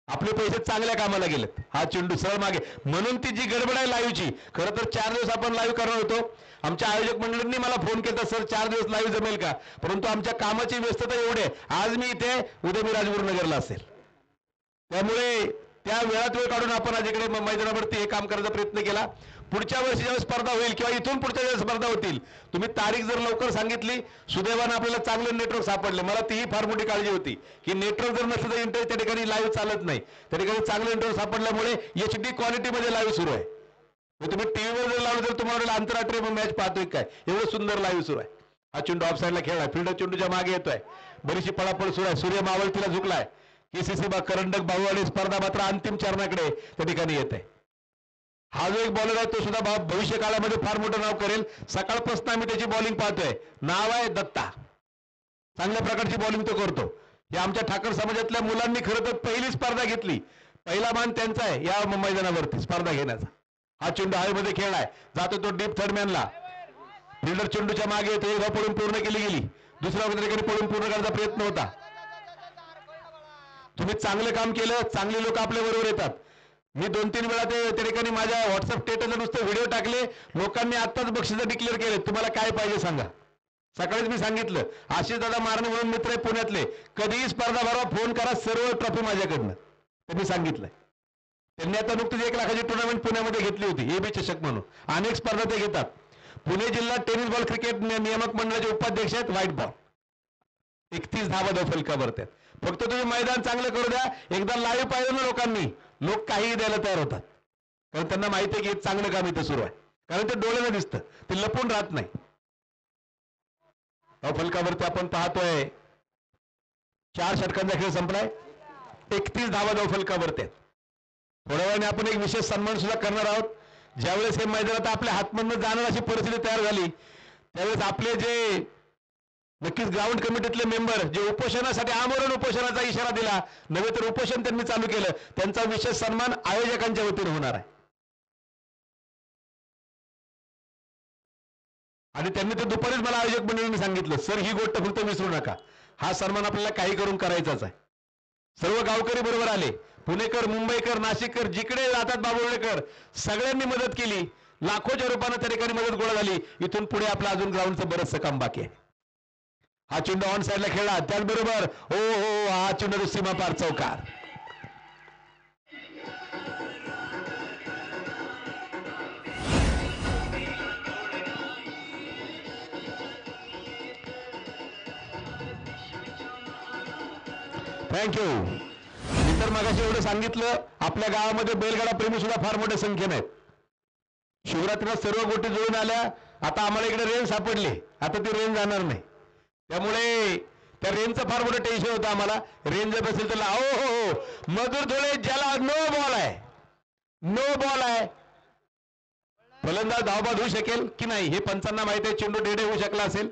आपले पैसे चांगल्या कामाला गेलेत. हा चेंडू सरळ मागे, म्हणून ती जी गडबड आहे लाईव्हची. खरं तर 4 दिवस आपण लाईव्ह करणार होतो. आमच्या आयोजक मंडळींनी मला फोन केला, सर 4 दिवस लाईव्ह जमेल का, परंतु आमच्या कामाची व्यस्तता एवढी आहे, आज मी इथे, उद्या मी राजगुरुनगरला असेल. त्यामुळे त्या वेळात वेळ काढून आपण आज इकडे मैदानावरती हे काम करायचा प्रयत्न केला. पुढच्या वर्षी ज्यावेळेस स्पर्धा होईल किंवा इथून पुढच्या ज्यावेळेस स्पर्धा होतील, तुम्ही तारीख जर लवकर सांगितली, सुदैवानं आपल्याला चांगलं नेटवर्क सापडले. मला तीही फार मोठी काळजी होती की नेटवर्क जर नसलं तर इंटरनेट त्या ठिकाणी लाईव्ह चालत नाही. त्या ठिकाणी चांगलं नेटवर्क सापडल्यामुळे HD क्वालिटीमध्ये लाईव्ह सुरू आहे. तुम्ही टीव्हीवर जर लावलं तर तुम्हाला आंतरराष्ट्रीय मॅच पाहतोय काय, एवढं सुंदर लाईव्ह सुरू आहे. हा चेंडू ऑफ साईडला खेळलाय, फिल्डर चेंडूच्या मागे येतोय, बरीचशी पळापळ सुरू आहे. सूर्य मावळतीला झुकलाय. KCC करंडक बाहुवाडी स्पर्धा मात्र अंतिम चरणाकडे त्या ठिकाणी येत आहे. हा जो एक बॉलर आहे तो सुद्धा भविष्य काळामध्ये फार मोठं नाव करेल. सकाळपासून आम्ही त्याची बॉलिंग पाहतोय. नाव आहे दत्ता. चांगल्या प्रकारची बॉलिंग तो करतो. या आमच्या ठाकर समाजातल्या मुलांनी खरं तर पहिली स्पर्धा घेतली, पहिला मान त्यांचा आहे या मैदानावरती स्पर्धा घेण्याचा. हा चेंडू हवेमध्ये खेळलाय, जातो तो डीप थर्डमॅनला. फिल्डर चेंडूच्या मागे येतो. एक धाव पळून पूर्ण केली गेली, दुसऱ्या ठिकाणी पळून पूर्ण करण्याचा प्रयत्न होता. तुम्ही चांगलं काम केलं, चांगली लोक आपल्या बरोबर येतात. मी 2-3 वेळा त्या ठिकाणी माझ्या व्हॉट्सअप स्टेटसला नुसते व्हिडिओ टाकले. लोकांनी आत्ताच बक्षीस डिक्लेअर केले, तुम्हाला काय पाहिजे सांगा. सकाळीच मी सांगितलं, आशिष दादा मारणे म्हणून मित्र आहे पुण्यातले, कधीही स्पर्धा भरवा, फोन करा, सर्व ट्रॉफी माझ्याकडनं. त्यांनी सांगितलंय. त्यांनी आता नुकतीच 1 लाखाची टुर्नामेंट पुण्यामध्ये घेतली होती, AB चषक म्हणून. अनेक स्पर्धा ते घेतात. पुणे जिल्हा टेनिस बॉल क्रिकेट नियामक मंडळाचे उपाध्यक्ष आहेत. व्हाईट बॉल 31 धावा धावफलकावरती. फक्त तुम्ही मैदान चांगलं करू द्या. एकदा लाईव्ह पाहिलं ना लोकांनी, लोक काहीही द्यायला तयार होतात, कारण त्यांना माहिती आहे की चांगलं काम इथं सुरू आहे. कारण ते डोळ्याला दिसतं, ते लपून राहत नाही. फलकावरती आपण पाहतोय 4 षटकांचा खेळ संपलाय. 31 धावा फलकावरती आहेत. थोड्या वेळाने आपण एक विशेष सन्मान सुद्धा करणार आहोत. ज्यावेळेस हे मैदानात आपल्या हातमधनं जाणार अशी परिस्थिती तयार झाली त्यावेळेस आपले जे नक्कीच ग्राउंड कमिटीतले मेंबर जे उपोषणासाठी आमरण उपोषणाचा इशारा दिला नव्हे तर उपोषण त्यांनी चालू केलं त्यांचा विशेष सन्मान आयोजकांच्या वतीने होणार आहे. आणि त्यांनी ते दुपारीच मला आयोजक मंडळींनी सांगितलं सर ही गोष्ट फक्त विसरू नका. हा सन्मान आपल्याला काही करून करायचाच आहे. सर्व गावकरी बरोबर आले. पुणेकर, मुंबईकर, नाशिककर जिकडे जातात बाबुर्डेकर सगळ्यांनी मदत केली. लाखोच्या रूपानं त्या ठिकाणी मदत गोळा झाली. इथून पुढे आपलं अजून ग्राउंडचं बरंचसं काम बाकी आहे. हा चेंडू ऑन साईडला खेळला त्याचबरोबर हो हा चेंडू सीमा पार चौकार. थँक्यू. मी तर मगाशी एवढं सांगितलं आपल्या गावामध्ये बैलगाडा प्रेमी सुद्धा फार मोठ्या संख्येने आहेत. शिवरात्रीला सर्व गोष्टी जुळून आल्या. आता आम्हाला इकडे रेंज सापडली. आता ती रेंज जाणार नाही. त्यामुळे त्या रेंजचं फार मोठं टेन्शन होतं आम्हाला. रेंज जर असेल तर हो मधुर धुळे ज्याला नो बॉल आहे फलंदाज धावबाद होऊ शकेल की नाही हे पंचांना माहिती आहे. चेंडू डेडे होऊ शकला असेल.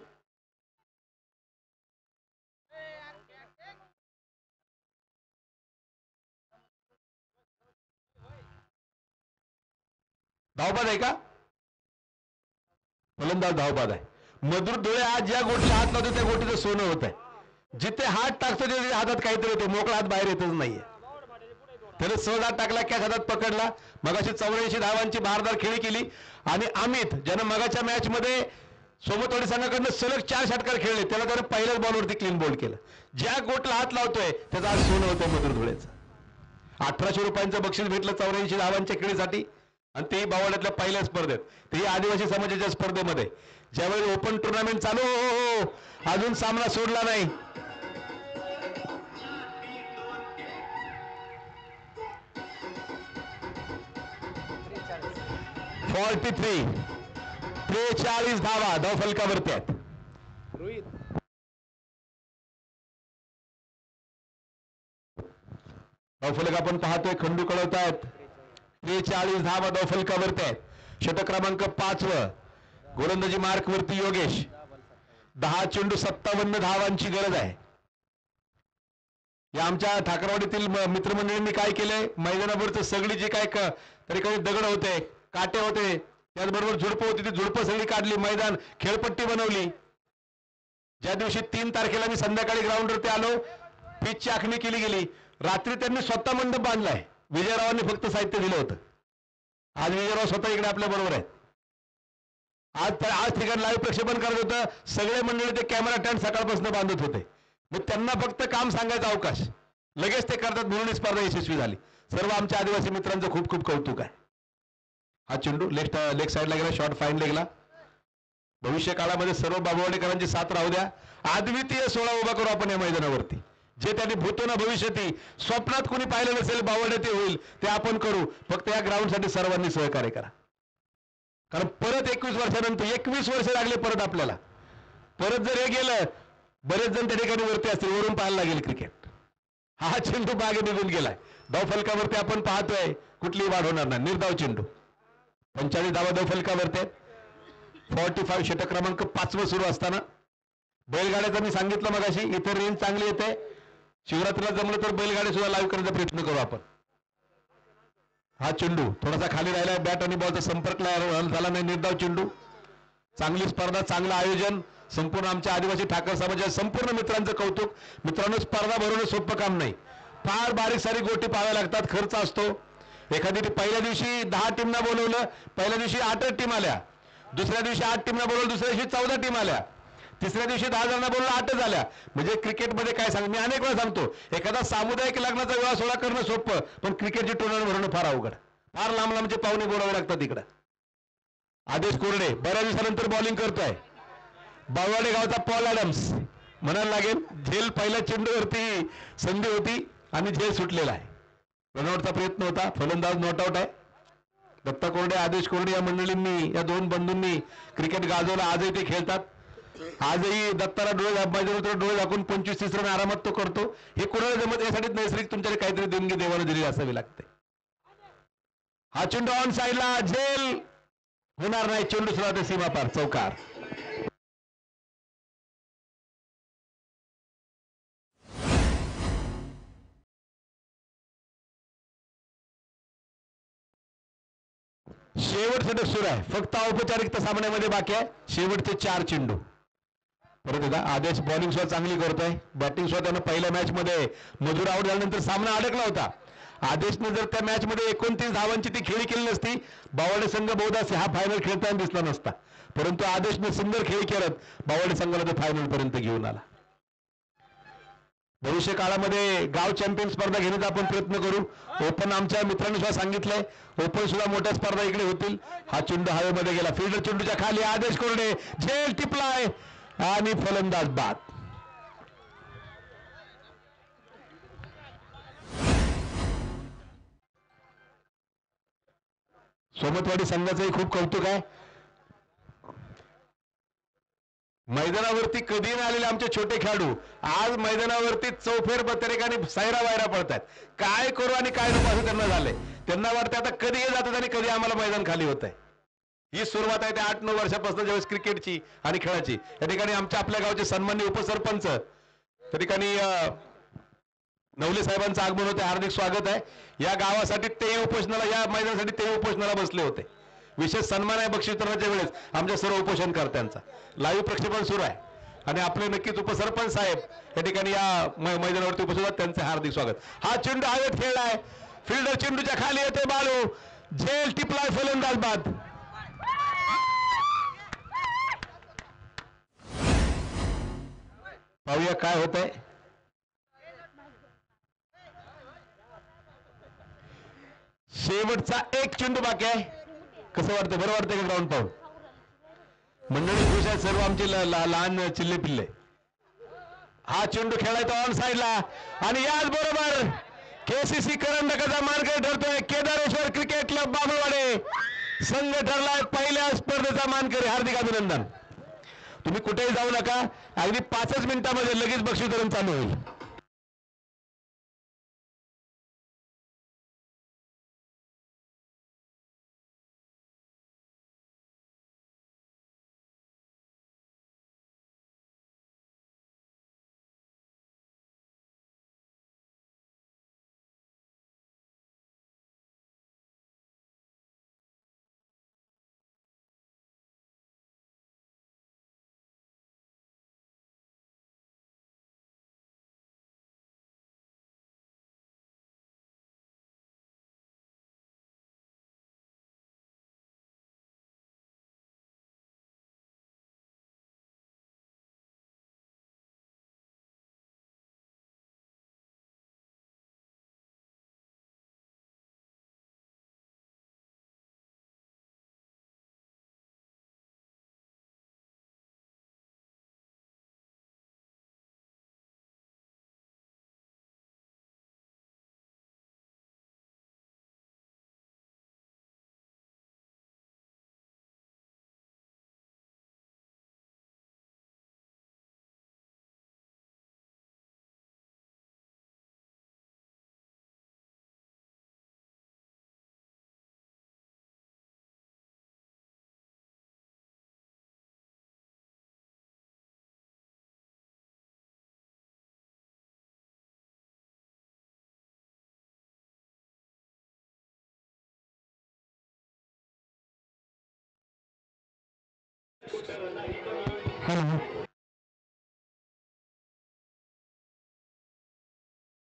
धावबाद आहे का? फलंदाज धावबाद आहे. मधुर डोळे आज ज्या गोटीला हात लावतो त्या गोटीचं सोनं होत आहे. जिथे हात टाकतो तिथे हातात काहीतरी होते. मोकळा हात बाहेर येतच नाहीये. त्याने सहज हात टाकला कॅच हातात पकडला. मगाशी 84 धावांची भारदार खेळी केली. आणि अमित ज्यानं मगाच्या मॅच मध्ये सोमतवाडी संघाकडनं सलग 4 षटकार खेळले त्याला त्यानं पहिल्याच बॉलवरती क्लीन बोल्ड केलं. ज्या गोटला हात लावतोय त्याचा आज सोनं होतं मधुर धुळेचं. 1800 रुपयांचं बक्षीस भेटलं 84 धावांच्या खेळीसाठी आणि तेही बावड्यातल्या पहिल्या स्पर्धेत. तेही आदिवासी समाजाच्या स्पर्धेमध्ये. ज्यावेळी ओपन टुर्नामेंट चालू अजून सामना सोडला नाही. (43) 43 धावा धावफलकावरती आहेत. रोहित धावफलक आपण पाहतोय खंडू कळवत आहेत. 43 धावा धावफलकावरती आहेत. षटक क्रमांक 5 गोलंदाजी मार्क वरती योगेश. 10 चेंडू 57 धावांची गरज आहे. या आमच्या ठाकरवाडीतील मित्रमंडळींनी काय केलंय मैदानावरचं सगळी जी काय तरी काही दगड होते काटे होते त्याचबरोबर झुडपं होती ती झुडपं सगळी काढली. मैदान खेळपट्टी बनवली. ज्या दिवशी 3 तारखेला मी संध्याकाळी ग्राउंडवरती आलो पिचची आखणी केली गेली. रात्री त्यांनी स्वतः मंडप बांधलाय. विजयरावांनी फक्त साहित्य दिलं होतं. आज विजयराव स्वतः इकडे आपल्या बरोबर आहेत. आज ठिकाणी लाईव्ह प्रक्षेपण करत होतं. सगळे मंडळी ते कॅमेरा स्टँड सकाळपासून बांधत होते. मग त्यांना फक्त काम सांगायचा अवकाश लगेच ते करतात म्हणून ही स्पर्धा यशस्वी झाली. सर्व आमच्या आदिवासी मित्रांचं खूप खूप कौतुक आहे. हा चेंडू लेग साईडला गेला. शॉर्ट फाईन लेगला. भविष्य काळामध्ये सर्व बाबुवाडेकरांची साथ राहू द्या. अद्वितीय 16 उभा करू आपण या मैदानावरती. जे त्यांनी भूतो भविष्यती स्वप्नात कोणी पाहिलं नसेल बावडे ते होईल ते आपण करू. फक्त या ग्राउंडसाठी सर्वांनी सहकार्य करा. कारण परत 21 वर्षानंतर 21 वर्ष लागले परत आपल्याला. परत जर हे गेलं बरेच जण त्या ठिकाणी वरती असतील वरून पाहायला लागेल क्रिकेट. हा चेंडू मागे निघून गेलाय. धावफलकावरती आपण पाहतोय कुठलीही वाढ होणार नाही. निर्धाव चेंडू. 45 धावा धावफलकावरती आहेत. 45 षटक क्रमांक 5 सुरू असताना बैलगाड्याचं मी सांगितलं मगाशी इतर रेंज चांगली येते. शिवरात्रीला जमलं तर बैलगाडी सुद्धा लाईव्ह करण्याचा प्रयत्न करू आपण. हा चेंडू थोडासा खाली राहिला. बॅट आणि बॉलचा संपर्क झाला नाही. निर्धाव चेंडू. चांगली स्पर्धा चांगलं आयोजन. संपूर्ण आमच्या आदिवासी ठाकर समाजाच्या संपूर्ण मित्रांचं कौतुक. मित्रांनो स्पर्धा भरवणं सोपं काम नाही. फार बारीक सारी गोष्टी पाहाव्या लागतात. खर्च असतो. एखादी पहिल्या दिवशी 10 टीमना बोलवलं. पहिल्या दिवशी 8 टीम आल्या. दुसऱ्या दिवशी 8 टीमना बोलवलं. दुसऱ्या दिवशी 14 टीम आल्या. तिसऱ्या दिवशी 10 जणांना बोलवलं 8 झाल्या. म्हणजे क्रिकेटमध्ये काय सांग मी अनेक वेळा सांगतो एखादा सामुदायिक लग्नाचा विवाह सोहळा करणं सोपं पण क्रिकेटची टुर्नामेंट भरणं फार अवघड. फार लांब लांबचे पाहुणे बोलावे लागतात इकडं. आदेश कोरडे बऱ्याच दिवसानंतर बॉलिंग करतोय. बाववाडे गावचा पॉल ॲडम्स म्हणायला लागेल. झेल पहिल्या चेंडूवरती संधी होती आणि झेल सुटलेला आहे. रनआउटचा प्रयत्न होता. फलंदाज नॉट आउट आहे. दत्ता कोरडे आदेश कोरडे या मंडळींनी या दोन बंधूंनी क्रिकेट गाजवलं. आजही ते खेळतात. आजही दत्ताला डोळे झाकून 25-30 रन आरामात तो करतो. हे कोणाला जमत, यासाठी नैसर्गिक तुमच्याकडे काहीतरी देणगी देवाला दिलेली असावी लागते. हा चेंडू ऑन साईडला, झेल होणार नाही. चेंडू सुद्धा सीमा पार, चौकार. शेवट षटक सुरू आहे. फक्त औपचारिकता सामन्यामध्ये बाकी आहे. शेवटचे 4 चेंडू. परत एकदा आदेश बॉलिंग सुद्धा चांगली करतोय. बॅटिंग सुद्धा त्यानं पहिल्या मॅच मध्ये मजूर आउट झाल्यानंतर सामना अडकला होता. आदेशने जर त्या मॅच मध्ये 29 धावांची ती खेळी केली नसती, बावडे संघ बहुधा हा फायनल खेळताना दिसला नसता. परंतु आदेशने सुंदर खेळी करत बावडे संघाला ते फायनल पर्यंत घेऊन आला. भविष्य काळामध्ये गाव चॅम्पियन स्पर्धा घेण्याचा आपण प्रयत्न करू. ओपन आमच्या मित्रांनी सुद्धा सांगितलंय, ओपन सुद्धा मोठ्या स्पर्धा इकडे होतील. हा चेंडू हवेमध्ये गेला. फिल्डर चेंडूच्या खाली, आदेश कोरडे, झेल टिपलाय आणि फलंदाज बाद. सोमतवाडी संघाचंही खूप कौतुक आहे. मैदानावरती कधी न आलेले आमचे छोटे खेळाडू आज मैदानावरती चौफेर बत्तरेकाने सायरा वायरा पडतात. काय करू आणि काय नको असं त्यांना झालंय. त्यांना वाटतं आता कधी हे जातात आणि कधी आम्हाला मैदान खाली होत आहे. ही सुरुवात आहे त्या 8-9 वर्षापासून ज्यावेळेस क्रिकेटची आणि खेळाची. या ठिकाणी आपल्या गावचे सन्माननीय उपसरपंच त्या ठिकाणी नवले साहेबांचं आगमन होते. हार्दिक स्वागत आहे. या गावासाठी तेही उपोषणाला, या मैदानासाठी तेही उपोषणाला बसले होते. विशेष सन्मान आहे बक्षीस वितरणाच्या वेळेस आमच्या सर्व उपोषणकर्त्यांचा. लाईव्ह प्रक्षेपण सुरू आहे आणि आपले नक्कीच उपसरपंच साहेब या ठिकाणी या मैदानावरती उपस्थित आहेत. त्यांचे हार्दिक स्वागत. हा चेंडू हवेत खेळलाय. फिल्डर चेंडूच्या खाली येते. बालू, झेल टिपलाय, फलंदाज बाद. पाहूया काय होतंय. शेवटचा एक चेंडू बाकी आहे. कसं वाटतं? बरं वाटतंय का ग्राउंड पाहून? मंडळी खुश आहेत सर्व आमची लहान चिल्ले पिल्ले. हा चेंडू खेळायचा ऑन साईडला आणि याच बरोबर केसीसी करंडकाचा मानकरी ठरतोय. केदारेश्वर क्रिकेट क्लब बाबुळवाडे संघ ठरलाय पहिल्या स्पर्धेचा मानकरी. हार्दिक अभिनंदन. तुम्ही कुठेही जाऊ नका. अगदी 5च मिनिटांमध्ये लगेच बक्षीस वितरण चालू होईल.